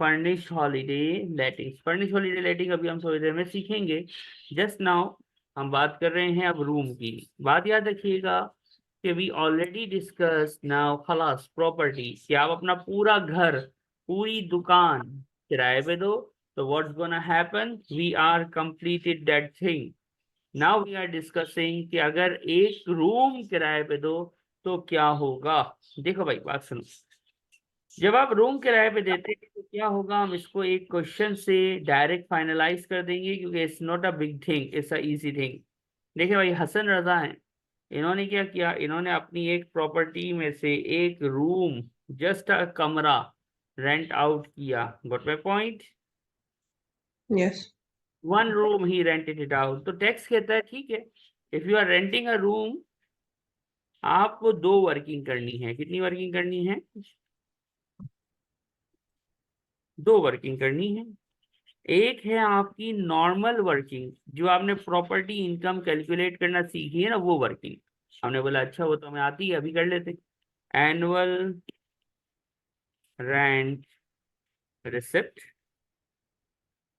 फर्निश्ड हॉलीडे लेटिंग। फर्निश्ड हॉलीडे लेटिंग अभी हम थोड़ी देर में सीखेंगे। जस्ट नाउ हम बात कर रहे हैं अब रूम की। बात याद रखिएगा कि वी ऑलरेडी डिस्कस नाउ खलास प्रॉपर्टी, कि आप अपना पूरा घर, पूरी दुकान किराए पे दो, तो what's gonna happen, we are completed that thing. Now we are discussing कि अगर एक रूम किराए पे दो तो क्या होगा। देखो भाई बात सुनो, जब आप रूम किराए पे देते हैं तो क्या होगा, हम इसको एक क्वेश्चन से डायरेक्ट फाइनलाइज कर देंगे, क्योंकि it's not a big thing, it's a easy thing. देखिए भाई हसन रजा हैं, इन्होंने क्या किया, इन्होंने अपनी एक प्रॉपर्टी में से एक रूम, जस्ट अ कमरा रेंट आउट किया। Got my point? Yes. One room ही रेंटेड इट आउट, तो टैक्स कहता है ठीक है, if you are renting a room, आपको 2 वर्किंग करनी है। कितनी वर्किंग करनी है? 2 वर्किंग करनी है। एक है आपकी नॉर्मल वर्किंग, जो आपने प्रॉपर्टी इनकम कैलकुलेट करना सीखी है ना, वो वर्किंग। हमने बोला अच्छा वो तो हमें आती है, अभी कर लेते। एनुअल रेंट रिसिप्ट,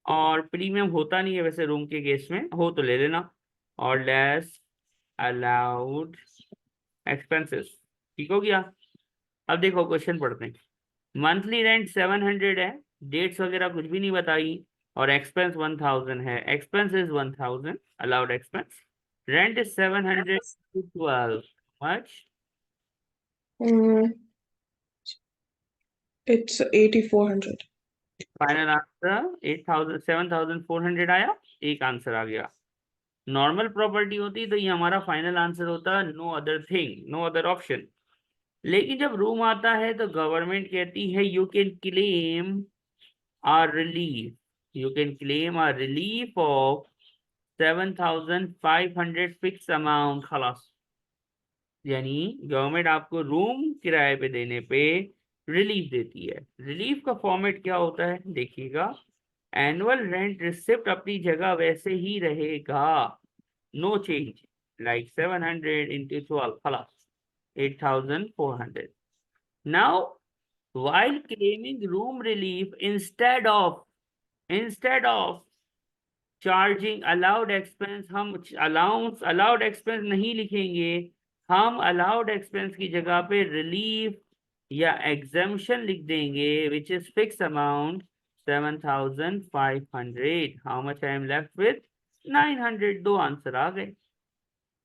और प्रीमियम होता नहीं है वैसे रूम के केस में, हो तो ले लेना, और लेस अलाउड एक्सपेंसेस। ठीक हो गया? अब देखो क्वेश्चन पढ़ते हैं। मंथली रेंट 700 है, डेट्स वगैरह कुछ भी नहीं बताई, और एक्सपेंस 1000 है। Expense is 1000, allowed expense. Rent is 700 to 12, much? Mm, it's 8400. Final answer 8000, 7400 आया। एक आंसर आ गया। नॉर्मल प्रॉपर्टी होती तो ये हमारा फाइनल आंसर होता, no other thing, no other option. लेकिन जब रूम आता है तो गवर्नमेंट कहती है you can claim a relief, you can claim a relief of 7500 fix amount, खलास। यानी गवर्नमेंट आपको रूम किराए पे देने पे रिलीफ देती है। रिलीफ का फॉर्मेट क्या होता है देखिएगा, एनुअल रेंट रिसिप्ट अपनी जगह वैसे ही रहेगा, नो चेंज, लाइक 700 into 12, खलास 8400। Now while claiming room relief, instead of charging allowed expense, हम अलाउंस अलाउड एक्सपेंस नहीं लिखेंगे, हम अलाउड एक्सपेंस की जगह पे रिलीफ या एग्जम्पशन लिख देंगे, which is fix amount 7500। How much I am left with? 900। 2 answer आ गए।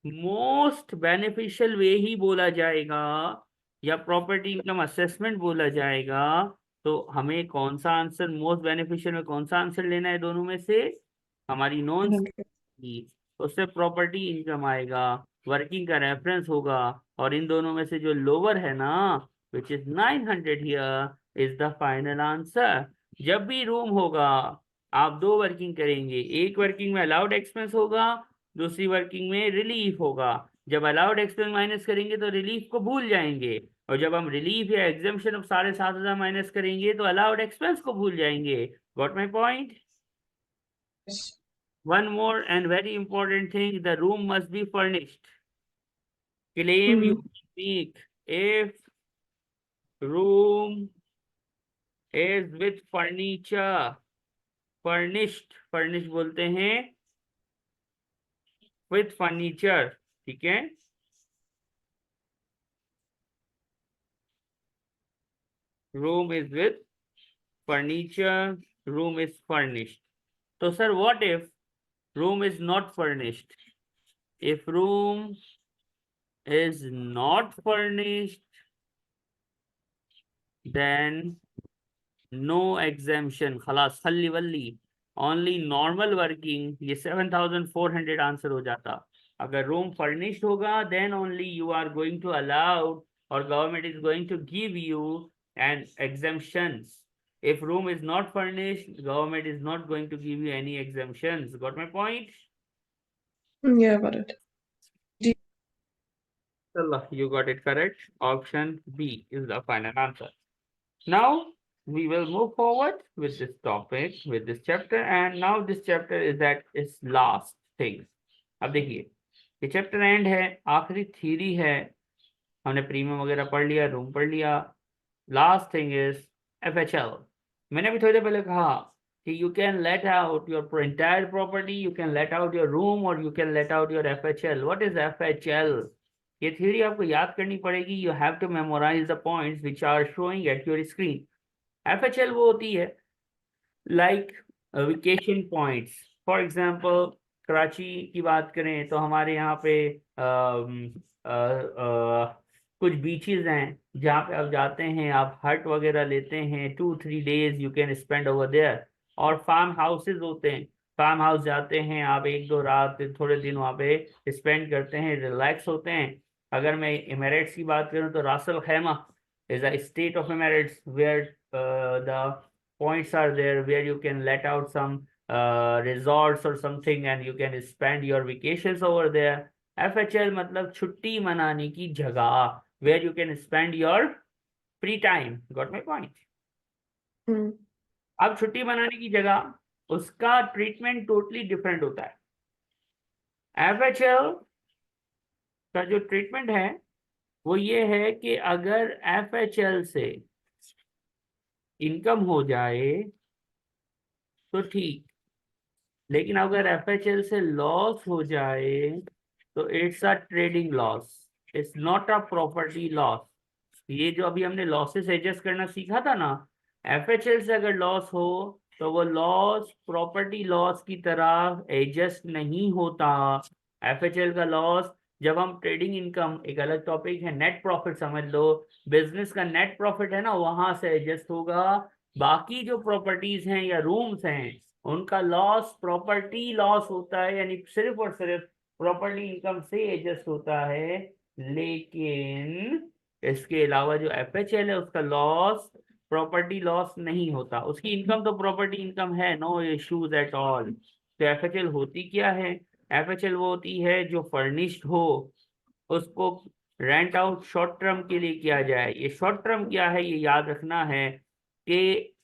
मोस्ट बेनिफिशियल वे ही बोला जाएगा या प्रॉपर्टी इनकम असेसमेंट बोला जाएगा, तो हमें कौन सा आंसर मोस्ट बेनिफिशियल में, कौन सा आंसर लेना है दोनों में से? हमारी नॉन 900. उससे प्रॉपर्टी इनकम आएगा, वर्किंग का रेफरेंस होगा, और इन दोनों में से जो लोअर है ना, which is 900 here, is the final answer. जब भी रूम होगा, आप दो वर्किंग करेंगे, एक वर्किंग में अलाउड एक्सपेंस होगा, दूसरी वर्किंग में रिलीफ होगा। जब अलाउड एक्सपेंस माइनस करेंगे तो रिलीफ को भूल जाएंगे, और जब हम रिलीफ या एग्जाम्पशन ऑफ 7,500 माइनस करेंगे तो अलाउड एक्सपेंस को भूल जाएंगे। Got my point? Yes. One more and very important thing, the room must be furnished. Claim you make if room is with furniture, furnished बोलते हैं with furniture, ठीक है। Room is with furniture, room is furnished. So sir, what if room is not furnished? If room is not furnished, then no exemption, खलास खल्ली वल्ली, only normal working, ये 7,400 answer हो जाता। अगर रूम फर्निश्ड होगा then only you are going to allowed, और government is going to give you an exemptions. if room is not furnished, government is not going to give you any exemptions. Got my point? Yeah, got it. Allah, you got it correct. Option B is the final answer. Now we will move forward with this topic, with this chapter, and now this chapter is at its last thing. अब देखिए, ये chapter and है, आखिरी theory है, हमने premium वगैरह पढ़ लिया, रूम पढ़ लिया। Last thing is FHL। मैंने भी थोड़ी देर पहले कहा कि you can let out your entire property, you can let out your room, और you can let out your FHL। What is FHL? ये थ्योरी आपको याद करनी पड़ेगी। You have to memorise the points which are showing at your screen. FHL वो होती है like vacation points. For example Karachi की बात करें तो हमारे यहाँ पे कुछ बीचेस हैं जहाँ पे आप जाते हैं, आप हट वगैरह लेते हैं, 2-3 days you can spend over there. और फार्म हाउसेज होते हैं, फार्म हाउस जाते हैं आप, 1-2 रात थोड़े दिन वहाँ पे स्पेंड करते हैं, रिलैक्स होते हैं। अगर मैं इमिरेट्स की बात करूँ तो रासल खैमा is a state of Emirates where the points are there where you can let out some resorts or something and you can spend your vacations over there. FHL मतलब छुट्टी मनाने की जगह, where you can spend your free time. Got my point? अब छुट्टी मनाने की जगह, उसका ट्रीटमेंट टोटली डिफरेंट होता है। FHL का जो ट्रीटमेंट है वो ये है कि अगर FHL से इनकम हो जाए तो ठीक, लेकिन अगर FHL से लॉस हो जाए तो it's a trading loss, it's not a property loss. ये जो अभी हमने लॉसेस एडजस्ट करना सीखा था ना, FHL से अगर लॉस हो तो वो लॉस प्रॉपर्टी लॉस की तरह एडजस्ट नहीं होता। FHL का लॉस, जब हम ट्रेडिंग इनकम, एक अलग टॉपिक है, नेट प्रॉफिट समझ लो, बिजनेस का नेट प्रॉफिट है ना, वहां से एडजस्ट होगा। बाकी जो प्रॉपर्टीज हैं या रूम्स हैं उनका लॉस प्रॉपर्टी लॉस होता है, यानी सिर्फ और सिर्फ प्रॉपर्टी इनकम से एडजस्ट होता है। लेकिन इसके अलावा जो FHL है उसका लॉस प्रॉपर्टी लॉस नहीं होता, उसकी इनकम तो प्रॉपर्टी इनकम है, नो इश्यूज एट ऑल। तो FHL होती क्या है? FHL वो होती है जो फर्निश्ड हो, उसको रेंट आउट शॉर्ट टर्म के लिए किया जाए। ये शॉर्ट टर्म क्या है ये याद रखना है कि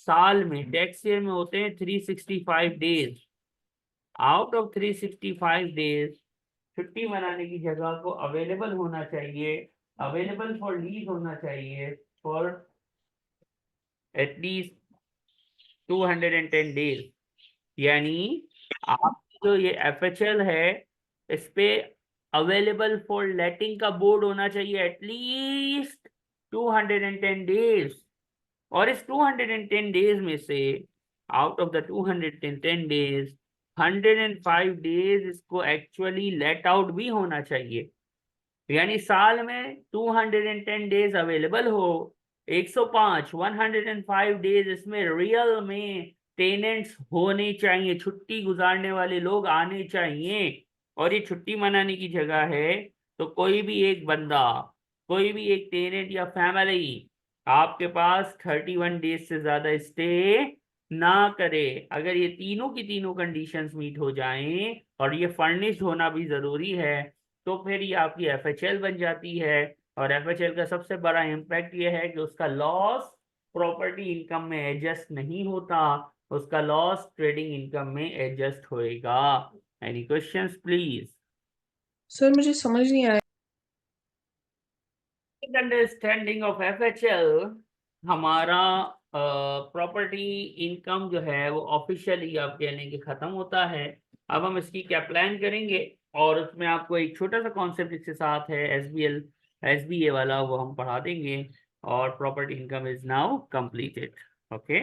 साल में टैक्स ईयर में होते हैं 365 डेज। आउट ऑफ 365 डेज छुट्टी मनाने की जगह को अवेलेबल होना चाहिए, अवेलेबल फॉर लीज होना चाहिए फॉर एटलीस्ट 210 डेज। यानी आप जो ये FHL है इस पे अवेलेबल फॉर लेटिंग का बोर्ड होना चाहिए एटलीस्ट 210 डेज। और इस 210 डेज में से out of the 210 days 105 days इसको एक्चुअली लेट आउट भी होना चाहिए। यानी साल में 210 डेज अवेलेबल हो, 105 डेज इसमें रियल में टेनेंट्स होने चाहिए, छुट्टी गुजारने वाले लोग आने चाहिए। और ये छुट्टी मनाने की जगह है, तो कोई भी एक बंदा, कोई भी एक टेनेंट या फैमिली आपके पास 31 डेज से ज्यादा स्टे ना करे। अगर ये तीनों की तीनों कंडीशंस मीट हो जाएं और ये फर्निश्ड होना भी जरूरी है, तो फिर ये आपकी एफएचएल बन जाती है। और एफएचएल का सबसे बड़ा इम्पैक्ट ये है कि उसका लॉस प्रॉपर्टी इनकम में एडजस्ट नहीं होता, उसका लॉस ट्रेडिंग इनकम में एडजस्ट होएगा। Any questions please? सर मुझे समझ नहीं आया। अंडरस्टैंडिंग ऑफ एफएचएल, हमारा प्रॉपर्टी इनकम जो है वो ऑफिशियली आप कहने के खत्म होता है। अब हम इसकी क्या प्लान करेंगे, और उसमें आपको एक छोटा सा कॉन्सेप्ट इसके साथ है, एसबीए वाला, वो हम पढ़ा देंगे। और property income is now completed. Okay.